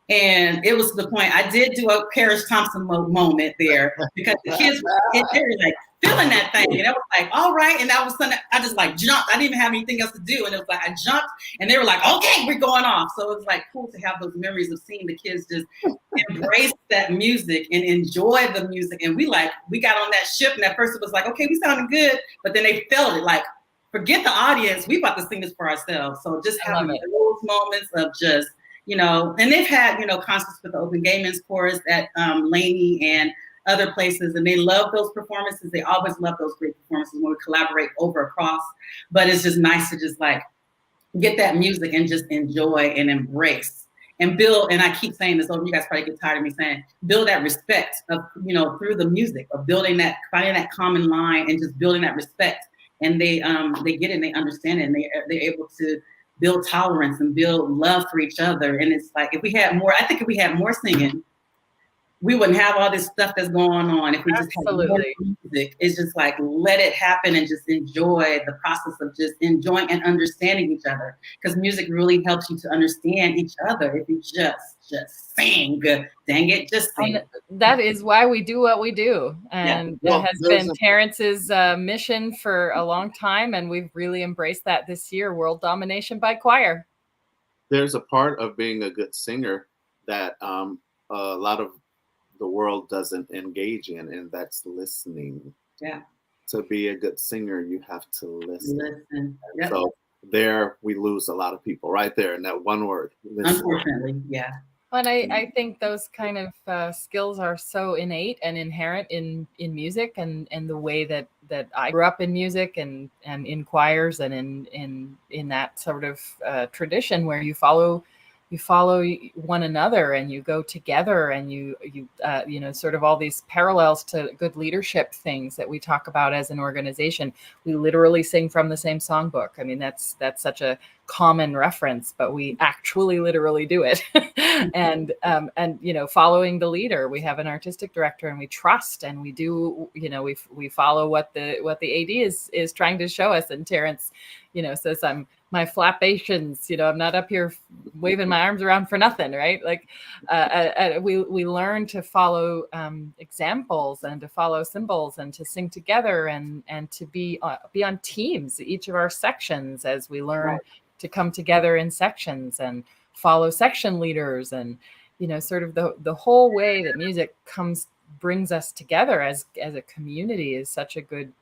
And it was to the point, I did do a Paris Thompson moment there because the kids, they were like, feeling that thing. And it was like, all right. And that was something I just like jumped. I didn't even have anything else to do. And it was like, I jumped and they were like, okay, we're going off. So it was like cool to have those memories of seeing the kids just embrace that music and enjoy the music. And we got on that ship and at first it was like, okay, we sounded good. But then they felt it like, forget the audience. We about to sing this for ourselves. So just having those moments of just, and they've had, concerts with the Oakland Gay Men's Chorus at Laney and other places, and they love those performances. They always love those great performances when we collaborate over across. But it's just nice to just like get that music and just enjoy and embrace and build. And I keep saying this over, you guys probably get tired of me saying, build that respect of, through the music, of finding that common line and just building that respect. And they get it and they understand it and they're able to build tolerance and build love for each other. And it's like, if we had more singing, we wouldn't have all this stuff that's going on. If we just had more music, it's just like, let it happen and just enjoy the process of just enjoying and understanding each other. Because music really helps you to understand each other. If you just sing, dang it, just sing. And that is why we do what we do. And that has been Terrance's mission for a long time. And we've really embraced that this year, World Domination by Choir. There's a part of being a good singer that a lot of the world doesn't engage in, and that's listening. Yeah. To be a good singer, you have to listen. Yep. So there we lose a lot of people right there in that one word. Listen. Unfortunately, yeah. And I think those kind of skills are so innate and inherent in music and the way that I grew up in music and in choirs and in that sort of tradition where you follow one another and you go together and you sort of all these parallels to good leadership things that we talk about as an organization. We literally sing from the same songbook. I mean, that's such a common reference, but we actually literally do it. and following the leader, we have an artistic director and we trust and we do, we follow what the AD is trying to show us. And Terrance, says my flapations, I'm not up here waving my arms around for nothing, right? Like we learn to follow examples and to follow symbols and to sing together and to be on teams, each of our sections, as we learn to come together in sections and follow section leaders and, sort of the whole way that music brings us together as a community is such a good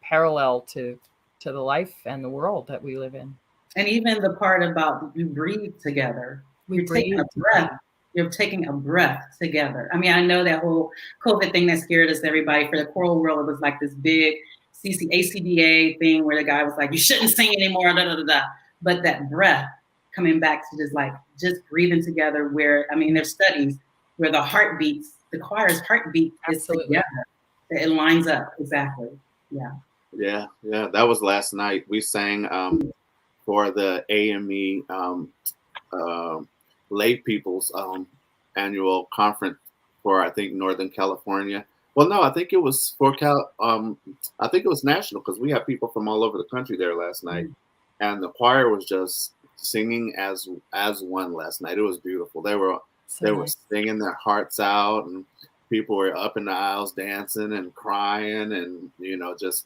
parallel to the life and the world that we live in. And even the part about you breathe together. You're taking a breath. You're taking a breath together. I mean, I know that whole COVID thing that scared us, everybody. For the choral world, it was like this big ACDA thing where the guy was like, you shouldn't sing anymore, da, da, da, da. But that breath coming back to just breathing together where, I mean, there's studies where the choir's heartbeat is together. It lines up. Exactly. Yeah. Yeah, that was last night. We sang for the AME lay people's annual conference for, I think, Northern California. Well, no, I think it was for I think it was national because we had people from all over the country there last night, and the choir was just singing as one last night. It was beautiful. They were singing their hearts out, and people were up in the aisles dancing and crying, and just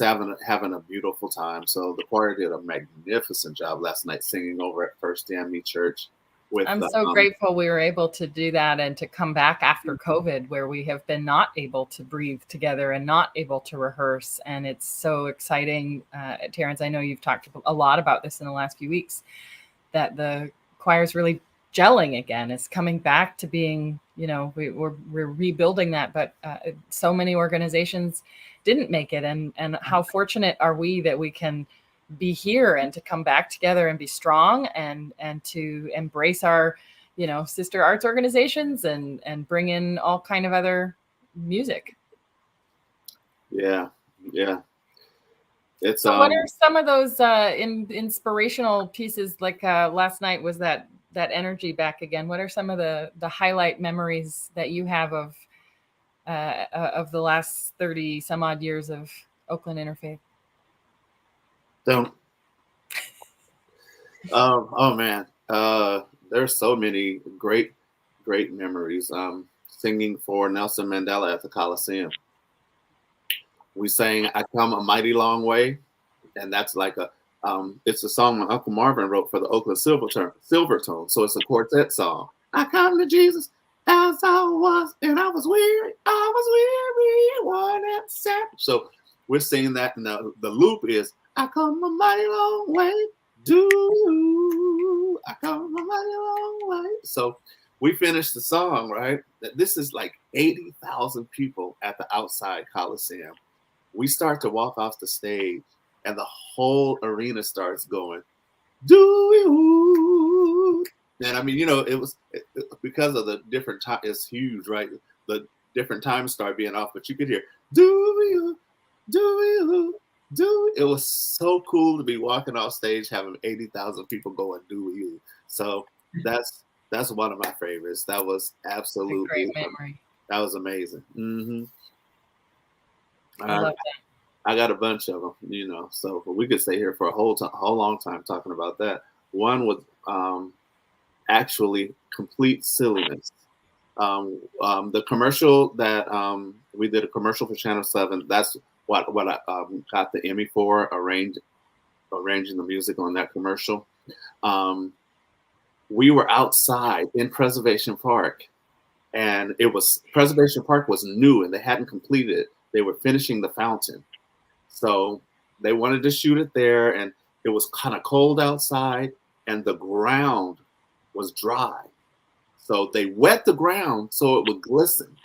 having a beautiful time. So the choir did a magnificent job last night singing over at First DME Church. I'm so grateful we were able to do that and to come back after COVID, where we have been not able to breathe together and not able to rehearse. And it's so exciting. Terrance, I know you've talked a lot about this in the last few weeks, that the choir's really gelling again. It's coming back to being, we're rebuilding that, but so many organizations didn't make it. And how fortunate are we that we can be here and to come back together and be strong and to embrace our, sister arts organizations and bring in all kind of other music. Yeah. It's so what are some of those inspirational pieces? Like last night was that energy back again. What are some of the highlight memories that you have of the last 30 some odd years of Oakland Interfaith? Oh man, there's so many great memories. Singing for Nelson Mandela at the Coliseum We sang "I Come a Mighty Long Way," and that's like it's a song my Uncle Marvin wrote for the Oakland Silvertone. So it's a quartet song. I come to Jesus as I was, and I was weary, worn and sad. So we're singing that, and the loop is, I come a mighty long way, do you? I come a mighty long way. So we finished the song, right? This is like 80,000 people at the outside Coliseum. We start to walk off the stage, and the whole arena starts going, do you? And I mean, you know, it was because of the different time. It's huge, right? The different times start being off, but you could hear, do you? Do you? Do it was so cool to be walking off stage having 80,000 people going, do you? So that's one of my favorites. That was absolutely great memory. That was amazing. Mm-hmm. I love that. I got a bunch of them, you know, so we could stay here for a whole long time talking about that. One was actually complete silliness. The commercial that we did a commercial for Channel 7. That's what I got the Emmy for, arranging the music on that commercial. We were outside in Preservation Park, and Preservation Park was new and they hadn't completed it. They were finishing the fountain. So they wanted to shoot it there, and it was kind of cold outside and the ground was dry. So they wet the ground so it would glisten.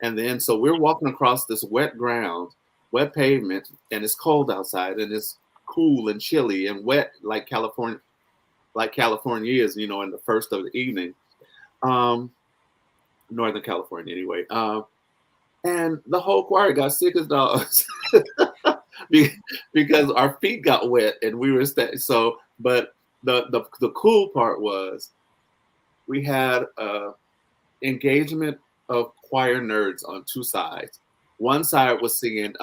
And then, so we're walking across this wet ground, wet pavement, and it's cold outside and it's cool and chilly and wet like California is, you know, in the first of the evening. Northern California anyway. And the whole choir got sick as dogs because our feet got wet and we were so. But the cool part was we had engagement of choir nerds on two sides. One side was singing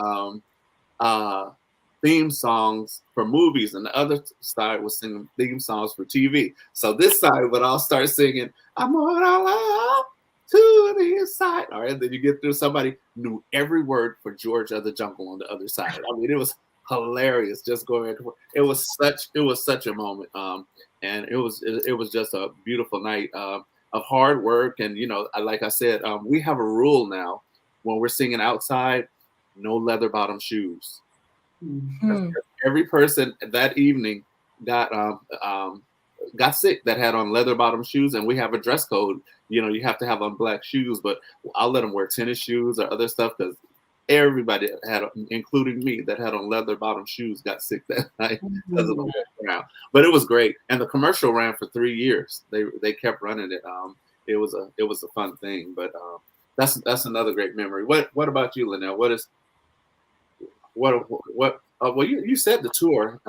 theme songs for movies, and the other side was singing theme songs for TV. So this side would all start singing, I'm on our love to the side. All right, then you get through, somebody knew every word for George of the Jungle on the other side. I mean, it was hilarious just going. It was such a moment, and it was just a beautiful night of hard work. And you know, like I said, we have a rule now when we're singing outside, no leather bottom shoes. Mm-hmm. Every person that evening got sick that had on leather bottom shoes, and we have a dress code. You know, you have to have on black shoes, but I'll let them wear tennis shoes or other stuff because everybody had, including me, that had on leather bottom shoes got sick that night because of the wet ground. But it was great, and the commercial ran for 3 years. They kept running it. It was a fun thing, but that's another great memory. What about you, Linnell? Well, you said the tour.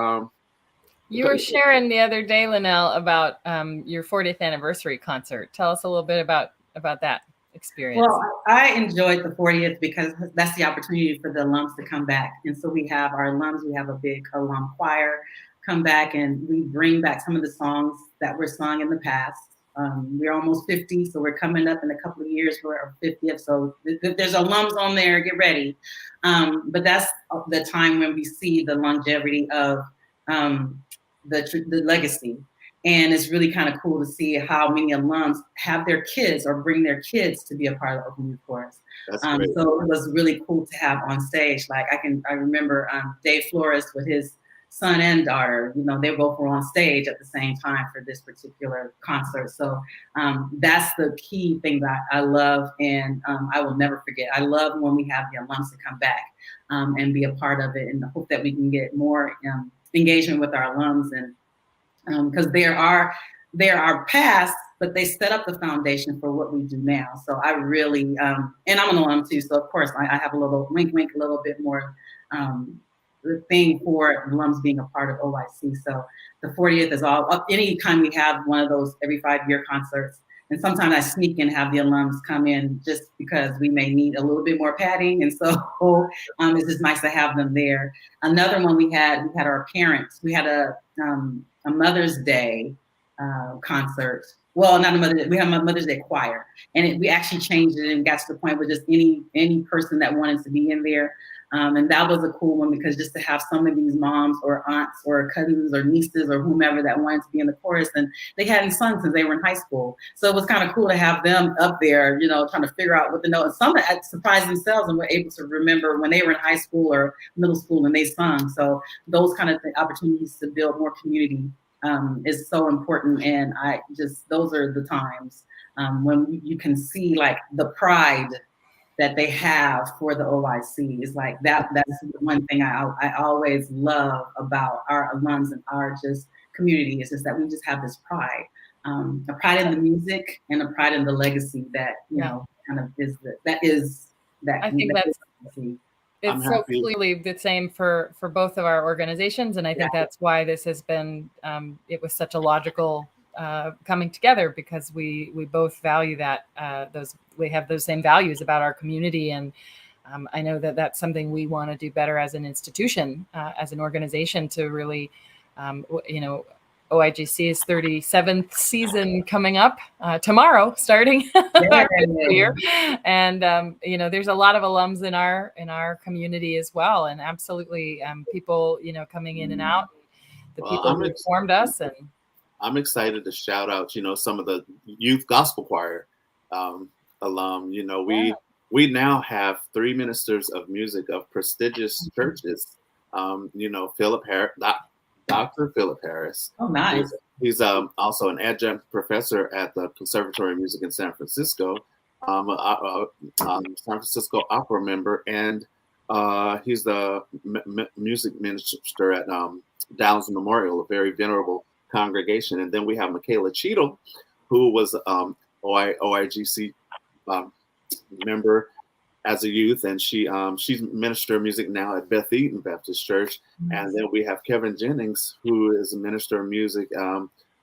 You were sharing the other day, Linnell, about your 40th anniversary concert. Tell us a little bit about that experience. Well, I enjoyed the 40th because that's the opportunity for the alums to come back. And so we have our alums, we have a big alum choir come back, and we bring back some of the songs that were sung in the past. We're almost 50, so we're coming up in a couple of years for our 50th. So there's alums on there, get ready. But that's the time when we see the longevity of the legacy. And it's really kind of cool to see how many alums have their kids or bring their kids to be a part of the Oakland Youth Chorus. So it was really cool to have on stage. Like I remember Dave Flores with his son and daughter, you know, they both were on stage at the same time for this particular concert. So that's the key thing that I love, and I will never forget. I love when we have the alums to come back and be a part of it, and hope that we can get more engagement with our alums, and because they're our past, but they set up the foundation for what we do now. So I really, and I'm an alum too, so of course I have a little wink, a little bit more the thing for alums being a part of OIC. So the 40th is all, any time we have one of those every 5-year concerts, and sometimes I sneak and have the alums come in just because we may need a little bit more padding. And so it's just nice to have them there. Another one we had our parents. We had a Mother's Day concert. Well, not a Mother's Day. We have a Mother's Day choir, and we actually changed it and got to the point where just any person that wanted to be in there. And that was a cool one because just to have some of these moms or aunts or cousins or nieces or whomever that wanted to be in the chorus, and they hadn't sung since they were in high school. So it was kind of cool to have them up there, trying to figure out what to know. And some surprised themselves and were able to remember when they were in high school or middle school and they sung. So those kind of opportunities to build more community is so important. And those are the times when you can see like the pride that they have for the OIC. Is like that's the one thing I always love about our alums and our just community is just that we just have this pride, a pride in the music and a pride in the legacy that, kind of is that. I think it's so clearly the same for both of our organizations. And I think that's why this has been, it was such a logical coming together, because we both value that, we have those same values about our community. And I know that that's something we want to do better as an institution, as an organization, to really, OIGC's 37th season coming up tomorrow, starting our year. And, there's a lot of alums in our community as well. And absolutely people, coming in and out, the people who formed us. And I'm excited to shout out, some of the youth gospel choir alum. We now have 3 ministers of music of prestigious churches. Philip Harris, Dr. Philip Harris. Oh, nice. He's also an adjunct professor at the Conservatory of Music in San Francisco, San Francisco opera member, and he's the music minister at Downs Memorial, a very venerable congregation. And then we have Michaela Cheadle, who was OIGC member as a youth, and she's minister of music now at Beth Eden Baptist Church. And then we have Kevin Jennings, who is a minister of music,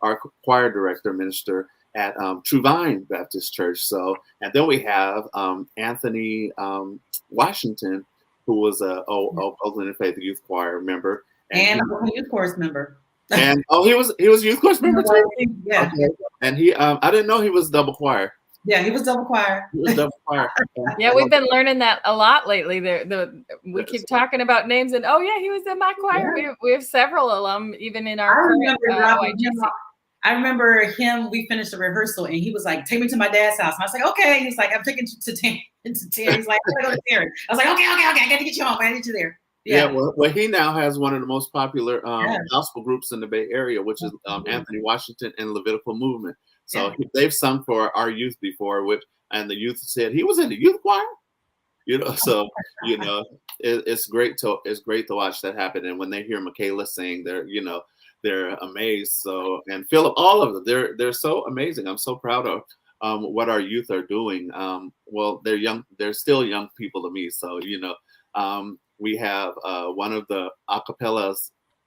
our choir director minister at True Vine Baptist Church. So, and then we have Anthony Washington, who was a Oakland and Faith Youth Choir member and a youth chorus member. And he was youth chorus member too. Yeah. Okay. And he I didn't know he was double choir. Yeah, he was double choir. He was double choir. Yeah, we've been learning that a lot lately. We keep talking about names, and he was in my choir. Yeah. We have several alum even in our I remember him. We finished the rehearsal, and he was like, "Take me to my dad's house." And I was like, "Okay." He's like, "I'm taking you to Terrance." He's like, "I'm gonna go to Terrance." I was like, "Okay. I got to get you home. I need you there." Yeah. Well, he now has one of the most popular gospel groups in the Bay Area, which is Anthony Washington and Levitical Movement. So they've sung for our youth before, and the youth said he was in the youth choir. So it's great to watch that happen. And when they hear Michaela sing, they're amazed. So, and Philip, all of them, they're so amazing. I'm so proud of what our youth are doing. Well, they're young. They're still young people to me. So we have one of the a cappella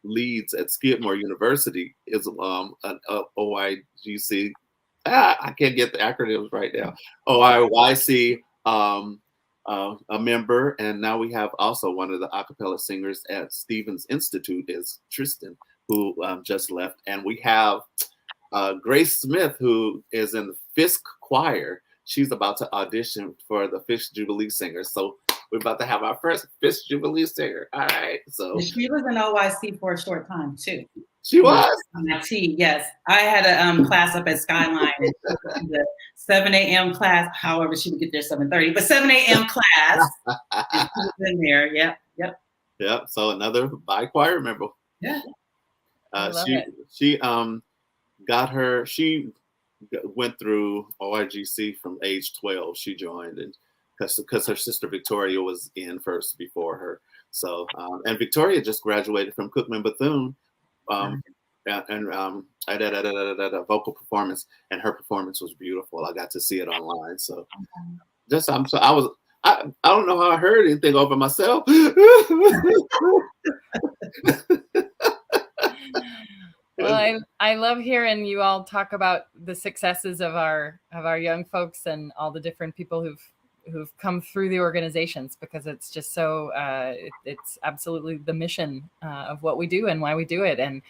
leads at Skidmore University is an OIGC. I can't get the acronyms right now. OIGC a member, and now we have also one of the a cappella singers at Stevens Institute is Tristan, who just left, and we have Grace Smith, who is in the Fisk Choir. She's about to audition for the Fisk Jubilee Singers. So we're about to have our first Fisk Jubilee singer. All right. So she was in OIC for a short time too. She was. Yes. I had a class up at Skyline, the 7 a.m. class. However, she would get there 7:30, but 7 a.m. class. And she was in there. Yep. So another by choir member. Yeah. She went through OIGC from age 12. She joined, and because her sister Victoria was in first before her. So and Victoria just graduated from Cookman Bethune. And I did a vocal performance, and her performance was beautiful. I got to see it online. So I don't know how I heard anything over myself. Well, I love hearing you all talk about the successes of our young folks and all the different people who've come through the organizations, because it's just so it's absolutely the mission of what we do and why we do it. And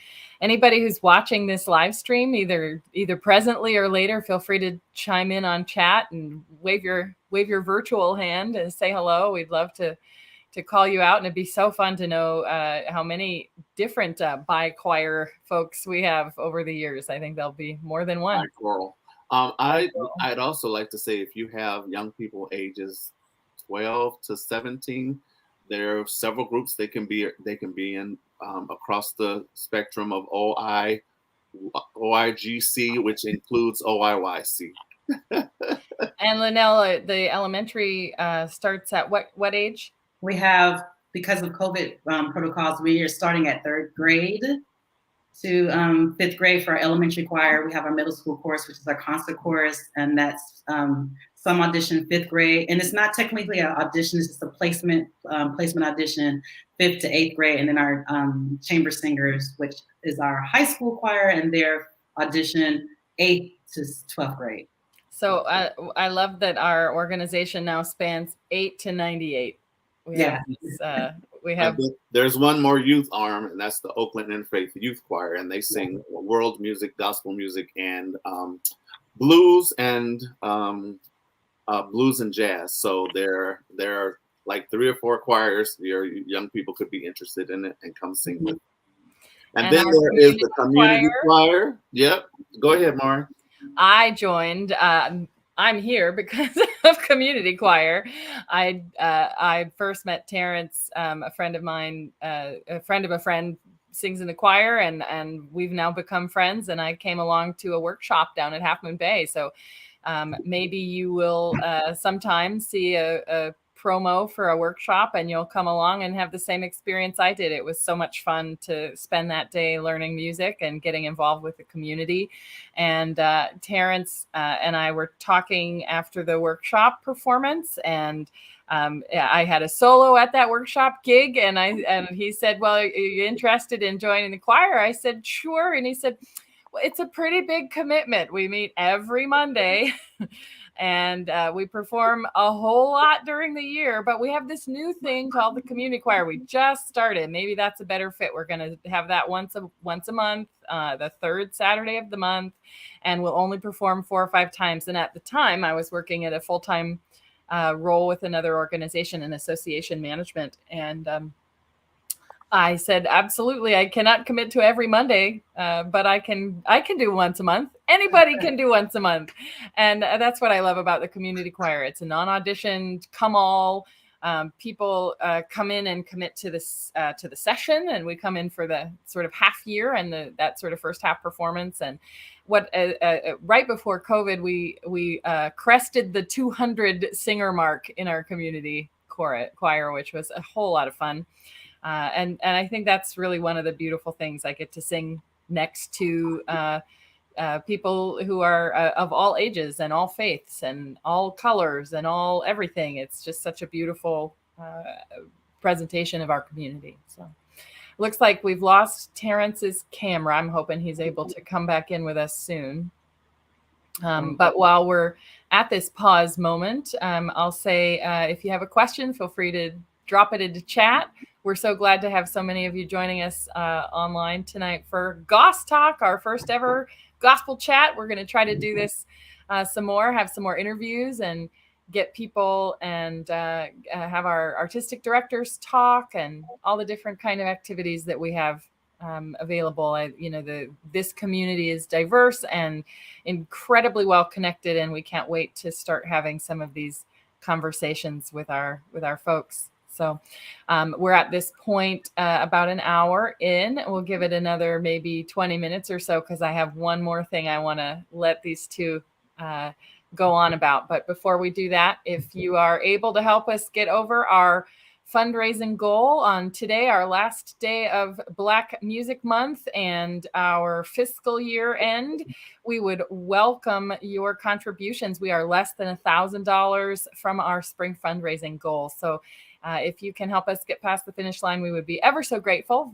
anybody who's watching this live stream, either presently or later, feel free to chime in on chat and wave your virtual hand and say hello. We'd love to call you out, and it'd be so fun to know how many different bi-choir folks we have over the years. I think there'll be more than one. Coral. I'd also like to say, if you have young people ages 12 to 17, there are several groups they can be in across the spectrum of OIGC, which includes OIYC. And Nell, the elementary starts at what age? We have, because of COVID protocols, we are starting at 3rd grade to 5th grade for our elementary choir. We have our middle school chorus, which is our concert chorus, and that's some audition 5th grade. And it's not technically an audition; it's just a placement audition 5th to 8th grade. And then our chamber singers, which is our high school choir, and their audition 8th to 12th grade. So I love that our organization now spans 8 to 98. We have there's one more youth arm, and that's the Oakland Interfaith Youth Choir, and they sing world music, gospel music, and blues and jazz. So there are like 3 or 4 choirs your young people could be interested in it and come sing with. And then there is the community choir. Yep. Go ahead, Maren. I joined. I'm here because of community choir. I first met Terrance, a friend of mine, a friend of a friend sings in the choir, and we've now become friends. And I came along to a workshop down at Half Moon Bay. So maybe you will sometime see a promo for a workshop, and you'll come along and have the same experience I did. It was so much fun to spend that day learning music and getting involved with the community. And Terrance and I were talking after the workshop performance, and I had a solo at that workshop gig, and he said, "Well, are you interested in joining the choir?" I said, "Sure." And he said, "Well, it's a pretty big commitment. We meet every Monday." And we perform a whole lot during the year, but we have this new thing called the community choir. We just started. Maybe that's a better fit. We're going to have that once a month, the 3rd Saturday of the month, and we'll only perform 4 or 5 times. And at the time, I was working at a full-time role with another organization in association management, and I said, absolutely, I cannot commit to every Monday, but I can do once a month. Anybody can do once a month. And that's what I love about the community choir. It's a non-auditioned, come all. People come in and commit to the session, and we come in for the sort of half year and that sort of first half performance. And what right before COVID, we crested the 200 singer mark in our community choir, which was a whole lot of fun. And I think that's really one of the beautiful things. I get to sing next to people who are of all ages and all faiths and all colors and all everything. It's just such a beautiful presentation of our community. So it looks like we've lost Terrance's camera. I'm hoping he's able to come back in with us soon. But while we're at this pause moment, I'll say if you have a question, feel free to drop it into chat. We're so glad to have so many of you joining us online tonight for GOS Talk, our first ever gospel chat. We're going to try to do this some more, have some more interviews, and get people and have our artistic directors talk and all the different kind of activities that we have available. This community is diverse and incredibly well connected, and we can't wait to start having some of these conversations with our folks. So we're at this point about an hour in. We'll give it another maybe 20 minutes or so, because I have one more thing I want to let these two go on about. But before we do that, if you are able to help us get over our fundraising goal on today, our last day of Black Music Month and our fiscal year end, we would welcome your contributions. We are less than $1,000 from our spring fundraising goal. So if you can help us get past the finish line, we would be ever so grateful.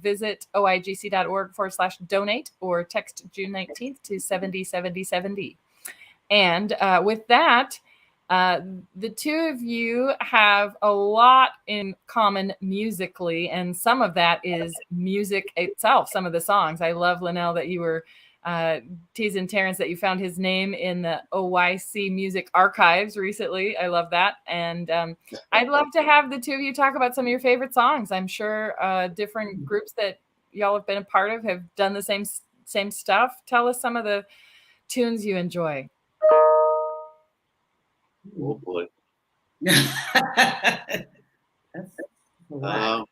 Visit oigc.org/donate or text June 19th to 707070. And with that, the two of you have a lot in common musically, and some of that is music itself, some of the songs. I love, Linnell, that you were teasing Terrance that you found his name in the OIC Music Archives recently. I love that. And I'd love to have the two of you talk about some of your favorite songs. I'm sure different groups that y'all have been a part of have done the same stuff. Tell us some of the tunes you enjoy. Oh boy. That's a lot.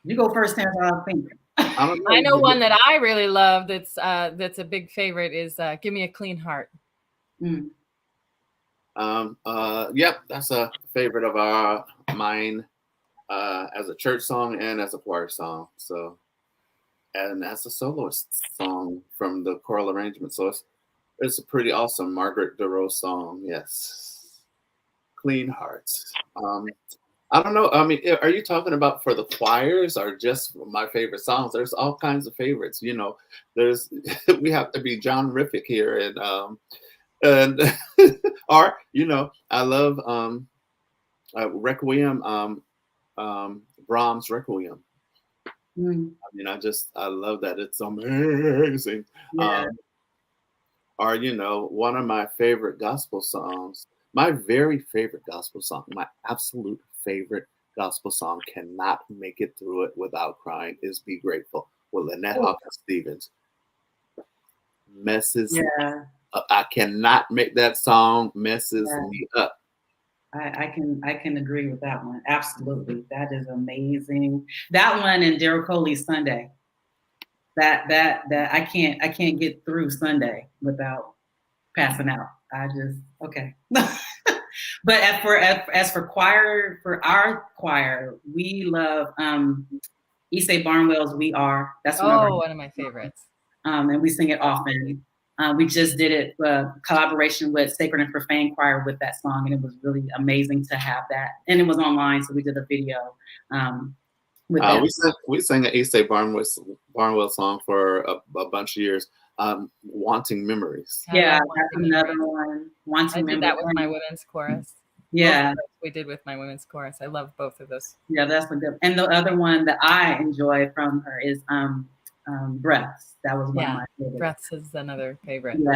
You go first, Terrance. I'll think. I know one that I really love that's a big favorite is Give Me a Clean Heart. Mm. Yep, that's a favorite of mine as a church song and as a choir song. So, and as a soloist song from the choral arrangement. So it's a pretty awesome Margaret DeRoe song. Yes, Clean Hearts. I don't know. I mean, are you talking about for the choirs or just my favorite songs? There's all kinds of favorites. You know, there's we have to be John Riffick here, and or you know, I love Requiem, Brahms Requiem. Mm. I mean, I love that. It's amazing. Yeah. Or you know, one of my favorite gospel songs. My very favorite gospel song, my absolute favorite gospel song, cannot make it through it without crying, is Be Grateful with Lynette Hawkins Stevens. Messes up. I cannot make that song, messes me up. I can agree with that one. Absolutely. That is amazing. That one and Daryl Coley's Sunday. That I can't get through Sunday without passing out. Okay. But as for choir, for our choir, we love Issei Barnwell's "We Are." That's one of my favorites. And we sing it often. We just did it collaboration with Sacred and Profane Choir with that song, and it was really amazing to have that. And it was online, so we did a video. We sang an Issei Barnwell song for a bunch of years. Wanting Memories. Yeah, that's another one. I did that with my women's chorus. Yeah, we did with my women's chorus. I love both of those. Yeah, that's a good. And the other one that I enjoy from her is Breaths. That was one of my favorites. Breaths is another favorite. Yeah,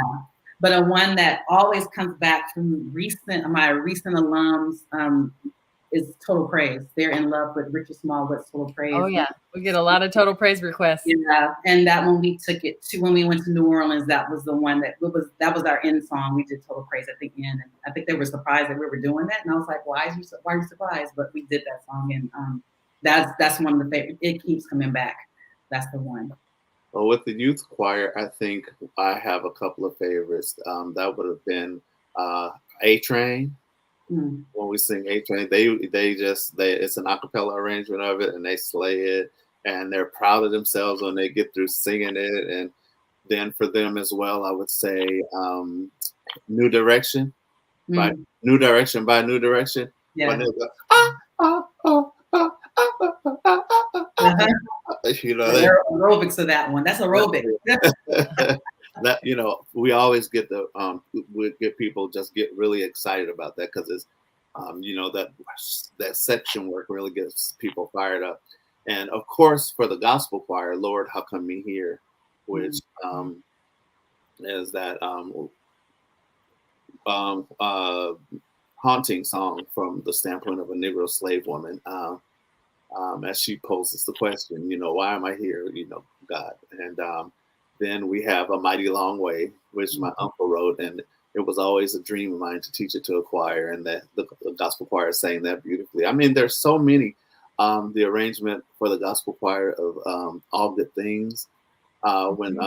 but a one that always comes back from my recent alums is Total Praise. They're in love with Richard Smallwood's Total Praise. Oh yeah, we get a lot of Total Praise requests. Yeah, and that one we took it to when we went to New Orleans. That was the one that was our end song. We did Total Praise at the end, and I think they were surprised that we were doing that. And I was like, why are you surprised? But we did that song, and that's one of the favorites. It keeps coming back. That's the one. Well, with the youth choir, I think I have a couple of favorites. That would have been A Train. Mm. When we sing A Train, it's an a cappella arrangement of it, and they slay it, and they're proud of themselves when they get through singing it. And then for them as well, I would say New Direction by New Direction. Yeah. When they go, you know, there are aerobics to that one. That's aerobic. That, you know, we always get we get people just get really excited about that because it's you know, that section work really gets people fired up. And of course, for the gospel choir, Lord, How Come Me Here, which is that haunting song from the standpoint of a Negro slave woman, as she poses the question, you know, why am I here, you know, God? And then we have A Mighty Long Way, which my uncle wrote, and it was always a dream of mine to teach it to a choir, and the gospel choir sang that beautifully. I mean, there's so many. The arrangement for the gospel choir of All Good Things, when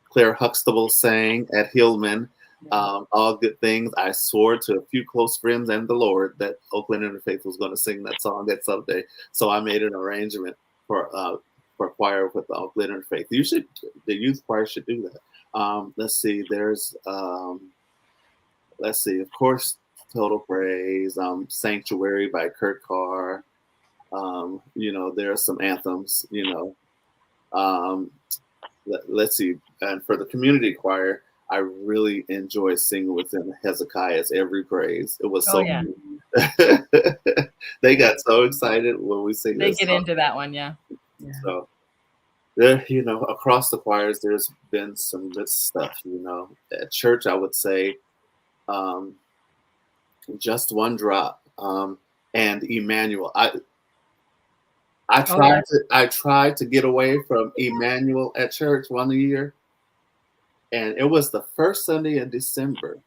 Claire Huxtable sang at Hillman, All Good Things. I swore to a few close friends and the Lord that Oakland Interfaith was going to sing that song that someday. So I made an arrangement for choir with the Oakland Interfaith. The youth choir should do that. Let's see. There's of course, Total Praise, Sanctuary by Kurt Carr. You know, there are some anthems, you know. Let's see. And for the community choir, I really enjoy singing with them Hezekiah's Every Praise. It was so they got so excited when we sing. They get into that one, yeah. So there, across the choirs, there's been some good stuff. At church, I would say, Just One Drop, and Emmanuel. I tried to get away from Emmanuel at church one year, and it was the first Sunday in December.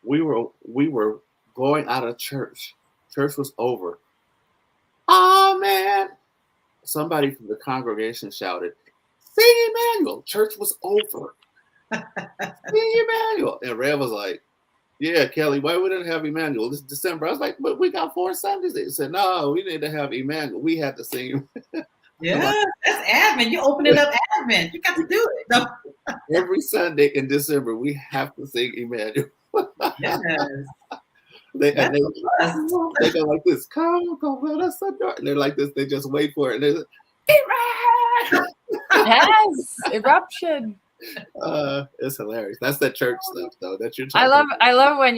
We were going out of church. Church was over. Oh man! Somebody from the congregation shouted, "Sing Emmanuel!" Church was over. Sing Emmanuel, and Rev was like, "Yeah, Kelly, why we didn't have Emmanuel this December?" I was like, "But we got 4 Sundays." They said, "No, we need to have Emmanuel. We had to sing." Yeah, that's Advent. You're opening up Advent. You got to do it. No. Every Sunday in December, we have to sing Emmanuel. Yes. They go like this, "Come, let us adore." And they're like this. They just wait for it. And they're like, Yes, eruption. It's hilarious. That's the church stuff, though. That you're I talking love I love when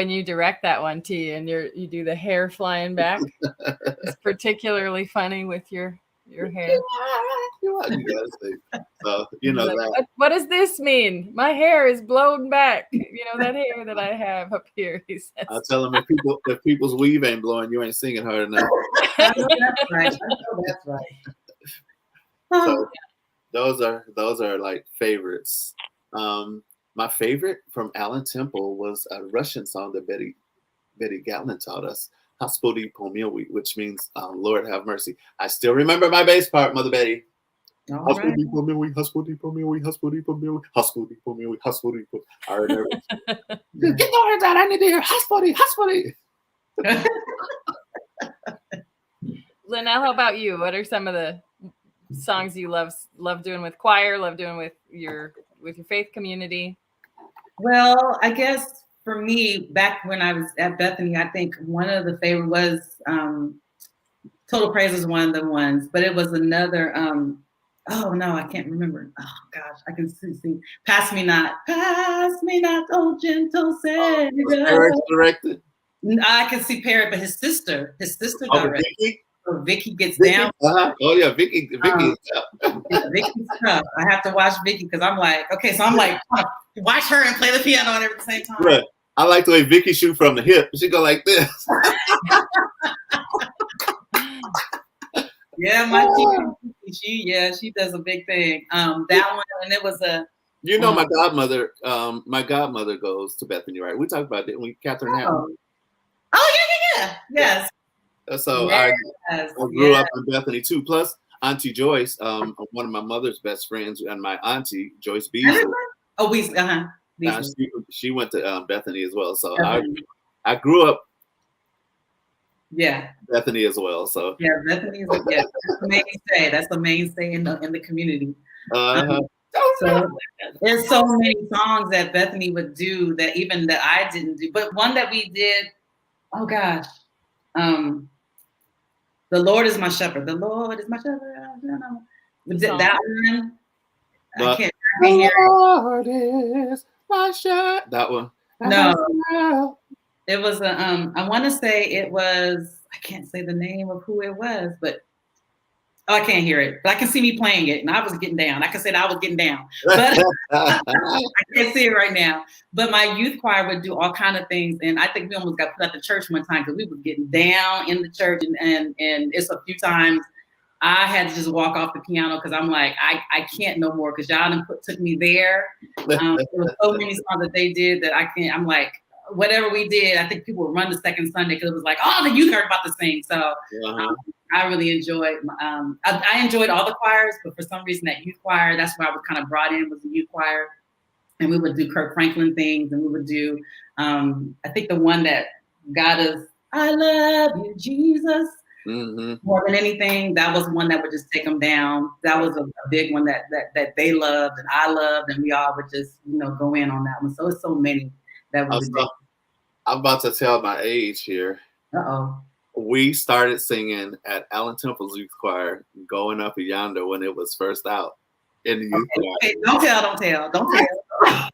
you direct that one, T, and you do the hair flying back. It's particularly funny with your hair. You gotta say. So Like, what does this mean? My hair is blown back. That hair that I have up here. He says. I'll tell them if people's weave ain't blowing, you ain't singing hard enough. I know that's right. That's right. So those are like favorites. My favorite from Alan Temple was a Russian song that Betty Gatlin taught us, "Господи помилуй," which means Lord have mercy. I still remember my bass part, Mother Betty. "Господи помилуй, Господи помилуй, Господи помилуй, Господи помилуй, Господи помилуй." I remember. Get the words out. I need to hear "Господи, Господи." Linnell, how about you? What are some of the songs you love doing with choir, love doing with your faith community? Well, I guess for me, back when I was at Bethany, I think one of the favorite was Total Praise was one of the ones, but it was another. Oh no, I can't remember. Oh gosh, I can see. Pass me not, oh gentle Savior. Terrance directed. I can see Perry, but his sister directed. Vicky? So Vicky gets down. Uh-huh. Oh yeah, Vicky. Vicky's tough. I have to watch Vicky because I'm like, okay, so I'm like, watch her and play the piano at the same time. Right. I like the way Vicky shoot from the hip. She go like this. Yeah, my she does a big thing. That one, and it was a. My godmother. My godmother goes to Bethany, right? We talked about it when Catherine Hamilton. Oh yeah. Yes. So I grew up in Bethany too. Plus, Auntie Joyce, one of my mother's best friends, and my auntie Joyce Beasley. Oh, Beasley. She went to Bethany as well. So I grew up. Yeah. Bethany as well. So Bethany is that's the mainstay. That's the mainstay in the community. So there's so many songs that Bethany would do that I didn't do, but one that we did. Oh gosh. The Lord is my shepherd. The Lord is my shepherd. That one. I can't hear it. Lord is my shepherd. That one. No. It was I want to say it was. I can't say the name of who it was, but I can't hear it. But I can see me playing it, and I was getting down. I can say that I was getting down, but I can't see it right now. But my youth choir would do all kind of things, and I think we almost got put out the church one time because we were getting down in the church, and it's a few times I had to just walk off the piano because I'm like I can't no more because y'all took me there. There was so many songs that they did that I can't. I'm like. Whatever we did, I think people would run the second Sunday because it was like, oh, the youth heard about this thing. So I really enjoyed. I enjoyed all the choirs, but for some reason that youth choir, that's where I was kind of brought in was the youth choir, and we would do Kirk Franklin things, and we would do. I think the one that got us, I love you, Jesus, more than anything. That was one that would just take them down. That was a big one that they loved and I loved, and we all would just go in on that one. So it's so many. I'm about to tell my age here. Uh-oh. We started singing at Allen Temple's youth choir, Going Up Yonder, when it was first out in the youth choir. Okay. Don't tell.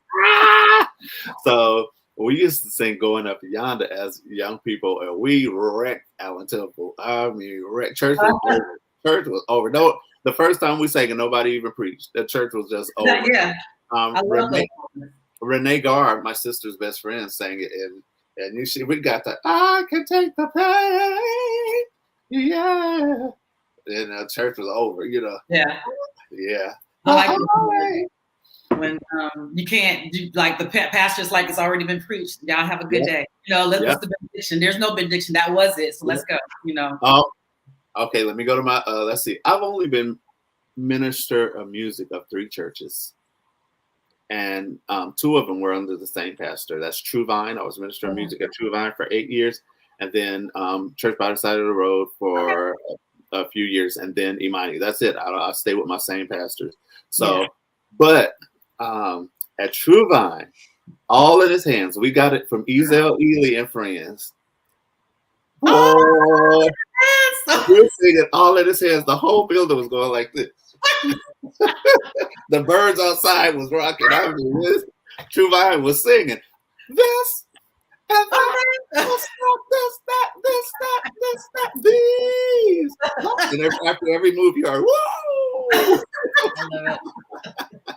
So we used to sing Going Up Yonder as young people, and we wrecked Allen Temple. I mean, church was over. No, The first time we sang it, nobody even preached. The church was just over. Yeah, I love those. Renee Gard, my sister's best friend, sang it, and we got that. I can take the pain, yeah. And the church was over, Yeah. Yeah. I like when you can't do, like the pastor's like it's already been preached. Y'all have a good day. Let's the benediction. There's no benediction. That was it. So let's go. Oh, okay. Let me go to my. Let's see. I've only been minister of music of 3 churches, and 2 of them were under the same pastor. That's True Vine. I was minister of music at True Vine for 8 years, and then Church by the Side of the Road for a few years, and then Imani. That's it. I stay with my same pastors. So, but at True Vine, all in his hands. We got it from Ezel, Ely, and friends. Oh, we're singing all in his hands. The whole building was going like this. The birds outside was rocking. I mean, True Vine was singing this and that, these. And after every move, you are whoa. I love it.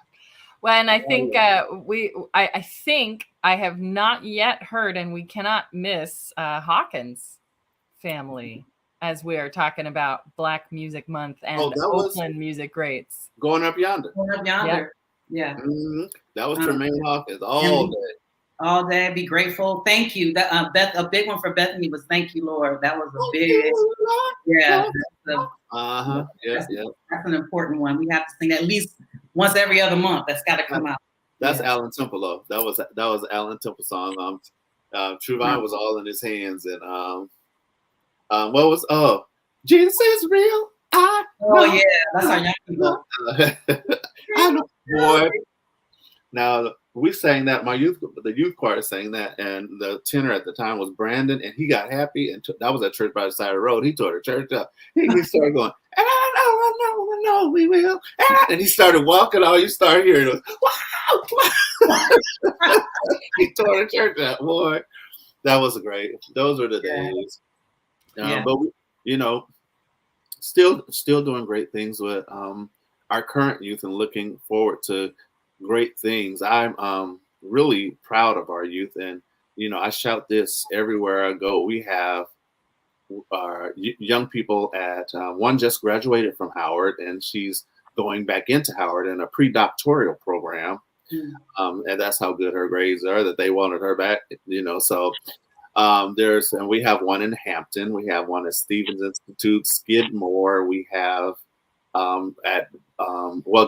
Well, and I think I think I have not yet heard, and we cannot miss Hawkins family as we are talking about Black Music Month and Oakland music greats. Going Up Yonder. Going Up Yonder. Yeah. Mm-hmm. That was Tremaine Hawkins all day. All day. Be grateful. Thank you. That a big one for Bethany was Thank You, Lord. That was a big. Yeah. That's an important one. We have to sing at least once every other month. That's got to come out. That's Alan Temple though. That was Alan Temple song. True Vine was all in his hands, and what was Jesus is real. Yeah, that's our young people. I know, boy. Now we sang that. The youth choir sang that, and the tenor at the time was Brandon, and he got happy, and that was at Church by the Side of the Road. He tore the church up. He started going, and I know, we will. And he started walking. All you start hearing was, wow. He tore the church up, boy. That was great. Those were the days. But still doing great things with our current youth and looking forward to great things. I'm really proud of our youth, and I shout this everywhere I go. We have our young people at one just graduated from Howard, and she's going back into Howard in a pre-doctoral program. And that's how good her grades are that they wanted her back. So and we have one in Hampton. We have one at Stevens Institute, Skidmore. We have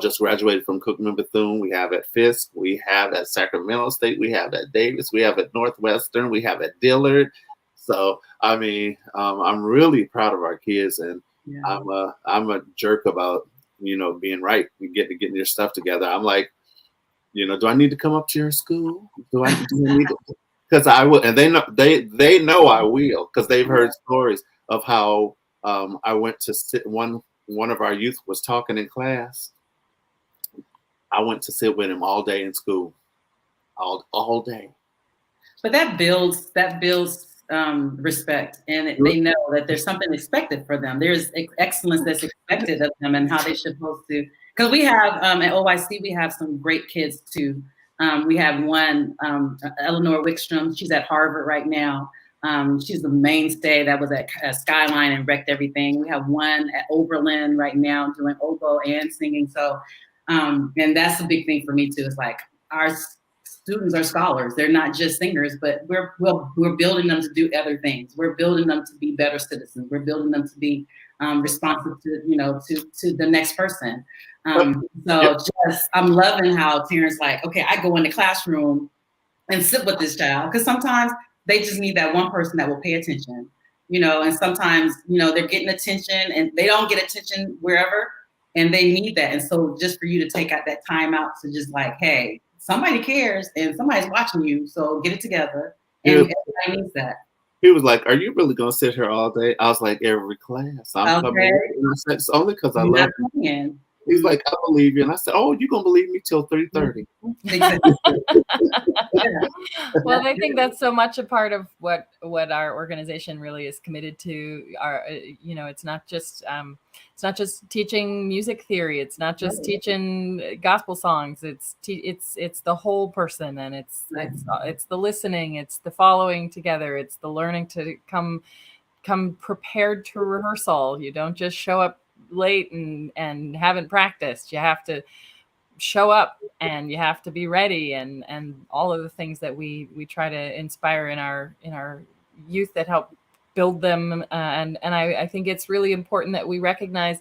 just graduated from Cookman Bethune. We have at Fisk. We have at Sacramento State. We have at Davis. We have at Northwestern. We have at Dillard. So I mean, I'm really proud of our kids, and I'm a jerk about being right, getting your stuff together. I'm like, do I need to come up to your school? Do I need to? Because I will, and they know I will, because they've heard stories of how I went to sit. One of our youth was talking in class. I went to sit with him all day in school, all day. But that builds respect, and they know that there's something expected for them. There's excellence that's expected of them, and how they should supposed to. Because we have at OIC, we have some great kids too. We have one, Eleanor Wickstrom. She's at Harvard right now. She's the mainstay that was at Skyline and wrecked everything. We have one at Oberlin right now doing oboe and singing. So, and that's a big thing for me too. It's like our students are scholars. They're not just singers, but we're building them to do other things. We're building them to be better citizens. We're building them to be responsive to the next person. I'm loving how Terrance like, okay, I go in the classroom and sit with this child, because sometimes they just need that one person that will pay attention, and sometimes, they're getting attention and they don't get attention wherever, and they need that. And so just for you to take out that time out to just like, hey, somebody cares and somebody's watching you, so get it together. And everybody needs that. He was like, "Are you really gonna sit here all day?" I was like, "Every class." I'm coming. It's only because I love it. He's like, I believe you. And I said, oh, you're going to believe me till 3:30. Exactly. Well, I think that's so much a part of what our organization really is committed to. It's not just teaching music theory. It's not just teaching gospel songs. It's the whole person, and it's the listening, it's the following together, it's the learning to come prepared to rehearsal. You don't just show up late and haven't practiced. You have to show up, and you have to be ready, and all of the things that we try to inspire in our youth that help build them. And I think it's really important that we recognize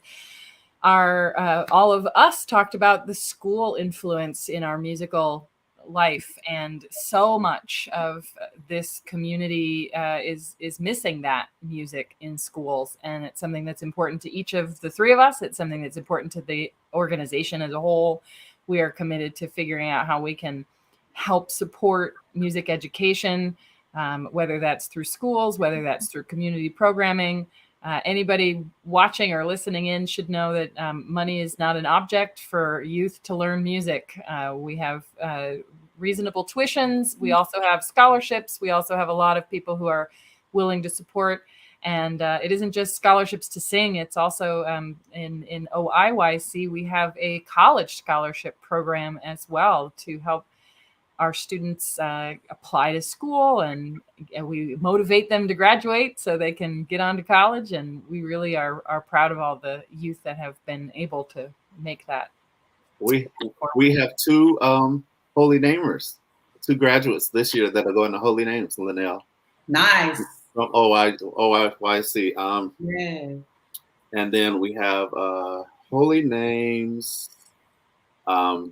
our all of us talked about the school influence in our musical life, and so much of this community is missing that music in schools, and it's something that's important to each of the three of us. It's something that's important to the organization as a whole. We are committed to figuring out how we can help support music education, whether that's through schools, whether that's through community programming. Anybody watching or listening in should know that money is not an object for youth to learn music. We have reasonable tuitions. We also have scholarships. We also have a lot of people who are willing to support. And it isn't just scholarships to sing. It's also in OIGC, we have a college scholarship program as well to help our students apply to school, and we motivate them to graduate so they can get on to college. And we really are proud of all the youth that have been able to make that. We have two holy namers, two graduates this year that are going to holy names, Nell. Nice. From OIGC. Yeah. And then we have holy names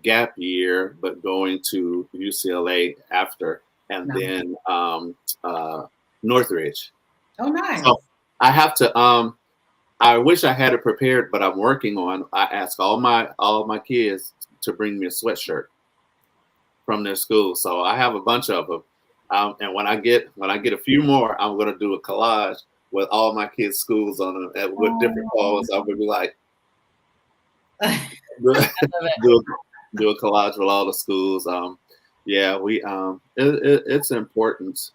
gap year, but going to UCLA after, and then Northridge. Oh, nice. So I have to. I wish I had it prepared, but I'm working on. I ask all my kids to bring me a sweatshirt from their school, so I have a bunch of them. And when I get a few more, I'm going to do a collage with all my kids' schools on them with different clothes. I'm going to be like, do a collage with all the schools. It's important,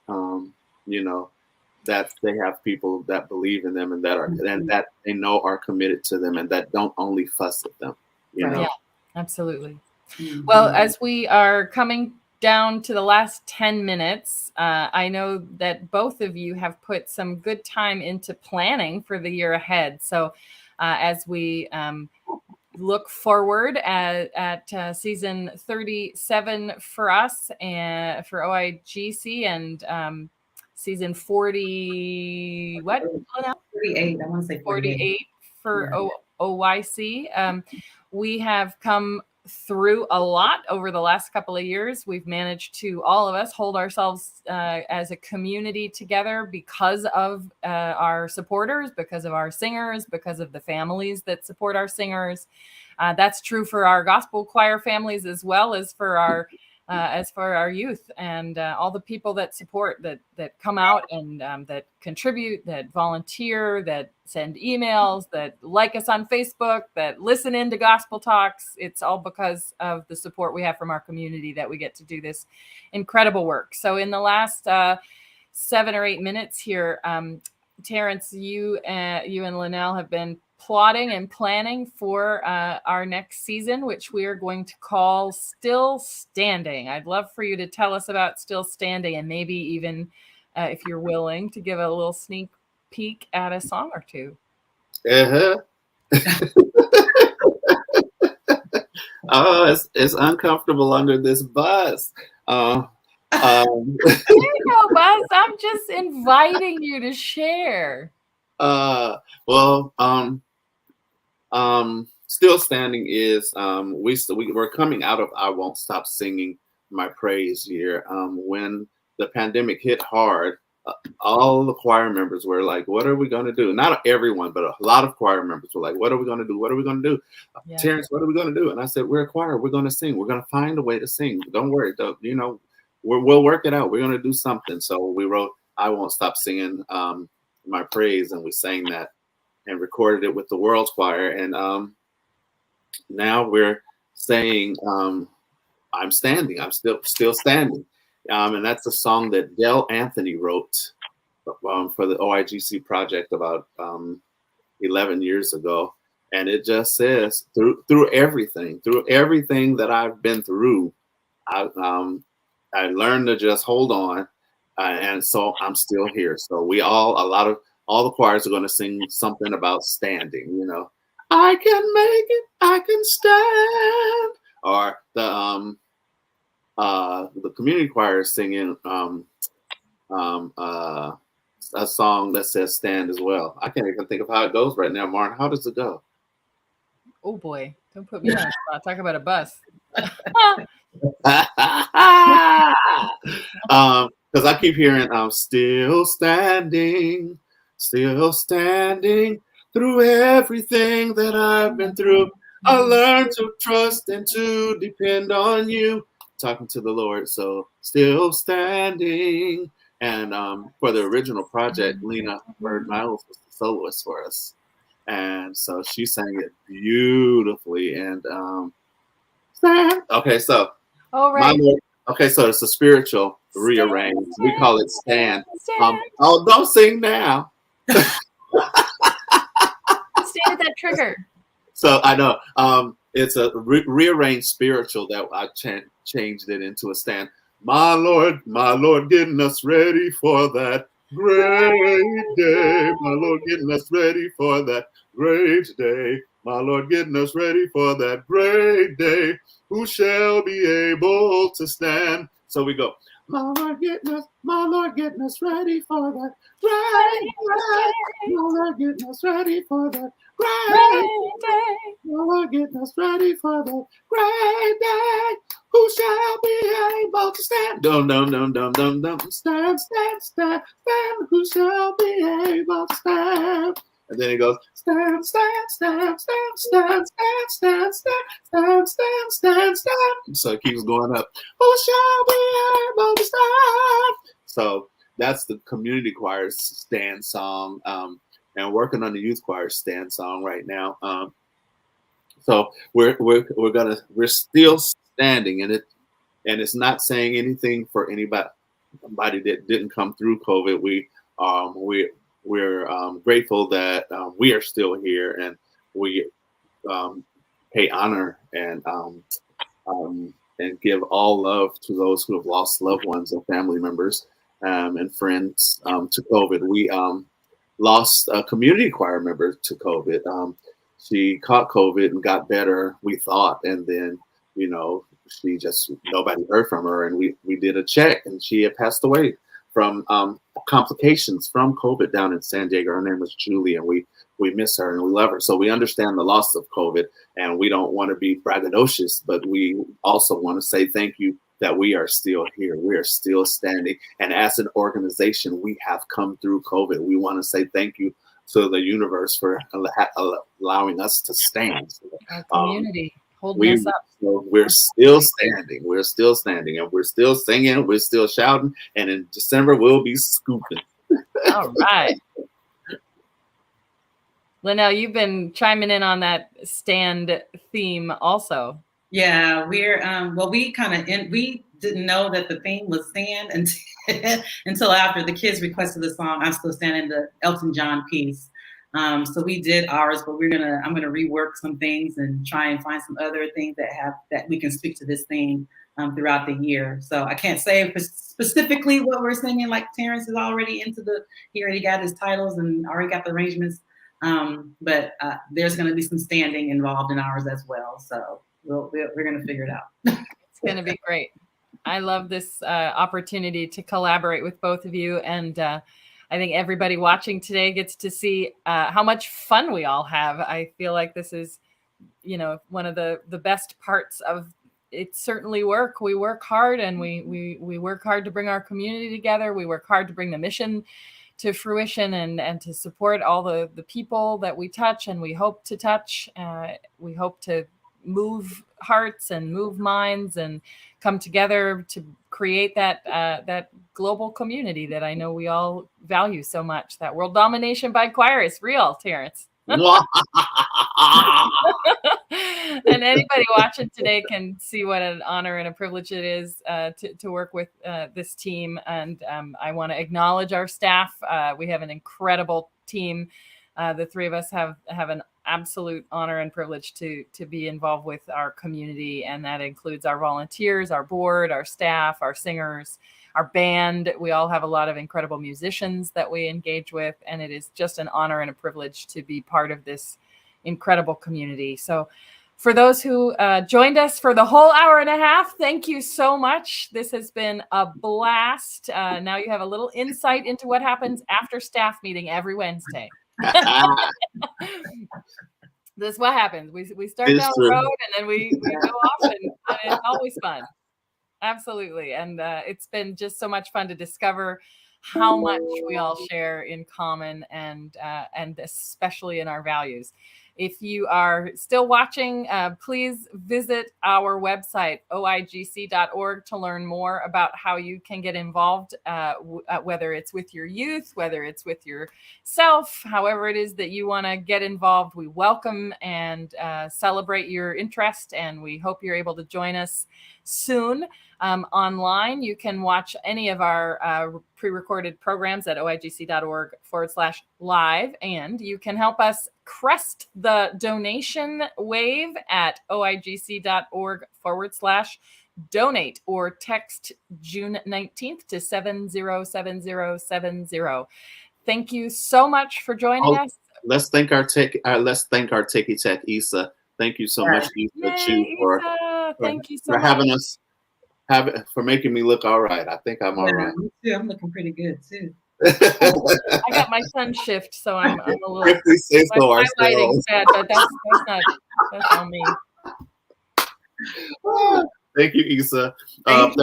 that they have people that believe in them and that are and that they know are committed to them and that don't only fuss at them. You know? Yeah, absolutely. Mm-hmm. Well, as we are coming down to the last 10 minutes, I know that both of you have put some good time into planning for the year ahead. So as we look forward at season 37 for us and for OIGC, and season 40, what? 48. I want to say 48 for OIC. We have come through a lot over the last couple of years. We've managed to, all of us, hold ourselves as a community together because of our supporters, because of our singers, because of the families that support our singers. That's true for our gospel choir families as well as for our youth and all the people that support, that come out and that contribute, that volunteer, that send emails, that like us on Facebook, that listen into gospel talks. It's all because of the support we have from our community that we get to do this incredible work. So in the last 7 or 8 minutes here, Terrance, you and Linnell have been plotting and planning for our next season, which we are going to call Still Standing. I'd love for you to tell us about Still Standing, and maybe even, if you're willing, to give a little sneak peek at a song or two. Oh, it's uncomfortable under this bus. There you go, Buzz. I'm just inviting you to share. Still Standing is we're coming out of I Won't Stop Singing My Praise year. When the pandemic hit hard, all the choir members were like, what are we going to do? Not everyone, but a lot of choir members were like, what are we going to do? What are we going to do? Yeah. Terrance, what are we going to do? And I said, we're a choir. We're going to sing. We're going to find a way to sing. Don't worry. We'll work it out. We're going to do something. So we wrote I Won't Stop Singing My Praise, and we sang that and recorded it with the World Choir. And now we're saying, I'm standing. I'm still standing. And that's a song that Del Anthony wrote for the OIGC project about 11 years ago. And it just says, through everything that I've been through, I learned to just hold on. And so I'm still here. So all the choirs are going to sing something about standing, you know. I can make it, I can stand. Or the community choir is singing a song that says stand as well. I can't even think of how it goes right now, Maren. How does it go? Oh boy, don't put me on the spot. Talk about a bus. Because I keep hearing still standing through everything that I've been through. I learned to trust and to depend on you. Talking to the Lord, so still standing. And for the original project, Lena Bird Miles was the soloist for us, and so she sang it beautifully. And stand. Okay, so Oh right. Okay, so it's a spiritual rearranged. We call it stand. Oh, don't sing now. Stay with that trigger. So I know it's a rearranged spiritual that I changed it into a stand. My Lord, getting us ready for that great day. My Lord, getting us ready for that great day. My Lord, getting us ready for that great day. Who shall be able to stand? So we go. My Lord, getting us ready for that great day. My Lord, getting us ready for that great day. My Lord, getting us ready for that great day. Who shall be able to stand? Dum dum dum dum dum dum. Stand. Who shall be able to stand? And then he goes, stand. So it keeps going up. Who shall be able to stand? So that's the community choir's stand song. And working on the youth choir's stand song right now. So we're still standing, and it's not saying anything for anybody that didn't come through COVID. We're grateful that we are still here, and we pay honor and give all love to those who have lost loved ones and family members and friends to COVID. We lost a community choir member to COVID. She caught COVID and got better, we thought, and then nobody heard from her, and we did a check, and she had passed away from complications from COVID down in San Diego. Her name was Julie, and we miss her and we love her. So we understand the loss of COVID, and we don't want to be braggadocious, but we also want to say thank you that we are still here. We are still standing. And as an organization, we have come through COVID. We want to say thank you to the universe for allowing us to stand. Our community holding us up. So we're still standing. We're still standing, and we're still singing. We're still shouting. And in December, we'll be scooping. All right. Linnell, you've been chiming in on that stand theme also. Yeah, we're we didn't know that the theme was stand until after the kids requested the song "I'm Still Standing," the Elton John piece. So we did ours, but I'm gonna rework some things and try and find some other things that we can speak to this theme throughout the year. So I can't say specifically what we're singing. Like Terrance is already he already got his titles and already got the arrangements. But there's going to be some standing involved in ours as well. So we're going to figure it out. It's going to be great. I love this opportunity to collaborate with both of you. And I think everybody watching today gets to see how much fun we all have. I feel like this is, one of the best parts of it. Certainly work. We work hard, and we work hard to bring our community together. We work hard to bring the mission to fruition and to support all the people that we touch and we hope to touch. We hope to move hearts and move minds and come together to create that global community that I know we all value so much. That world domination by choir is real, Terrance. And anybody watching today can see what an honor and a privilege it is to work with this team. And I want to acknowledge our staff. We have an incredible team. The three of us have an absolute honor and privilege to be involved with our community. And that includes our volunteers, our board, our staff, our singers, our band. We all have a lot of incredible musicians that we engage with. And it is just an honor and a privilege to be part of this incredible community. So for those who joined us for the whole hour and a half, thank you so much. This has been a blast. Now you have a little insight into what happens after staff meeting every Wednesday. This is what happens. We start down the road and then we go off, and it's always fun. Absolutely. And it's been just so much fun to discover how much we all share in common, and especially in our values. If you are still watching, please visit our website, oigc.org, to learn more about how you can get involved, whether it's with your youth, whether it's with yourself, however it is that you want to get involved. We welcome and celebrate your interest, and we hope you're able to join us soon. Online, you can watch any of our pre-recorded programs at oigc.org/live, and you can help us crest the donation wave at oigc.org/donate, or text June 19th to 707070. Thank you so much for joining us. Let's thank our Techie Tech, Issa. Thank you so much, Issa, thank you so for much. having us. For making me look all right. I think I'm all right. Me too. I'm looking pretty good too. I got my sun shift, so I'm a little. My lighting's bad, but that's on me. Thank you, Issa. Thank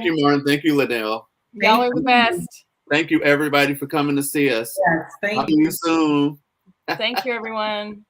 you, Maren. Thank you, Nell. Y'all are the best. Thank you, everybody, for coming to see us. Yes, thank you. See you soon. Thank you, everyone.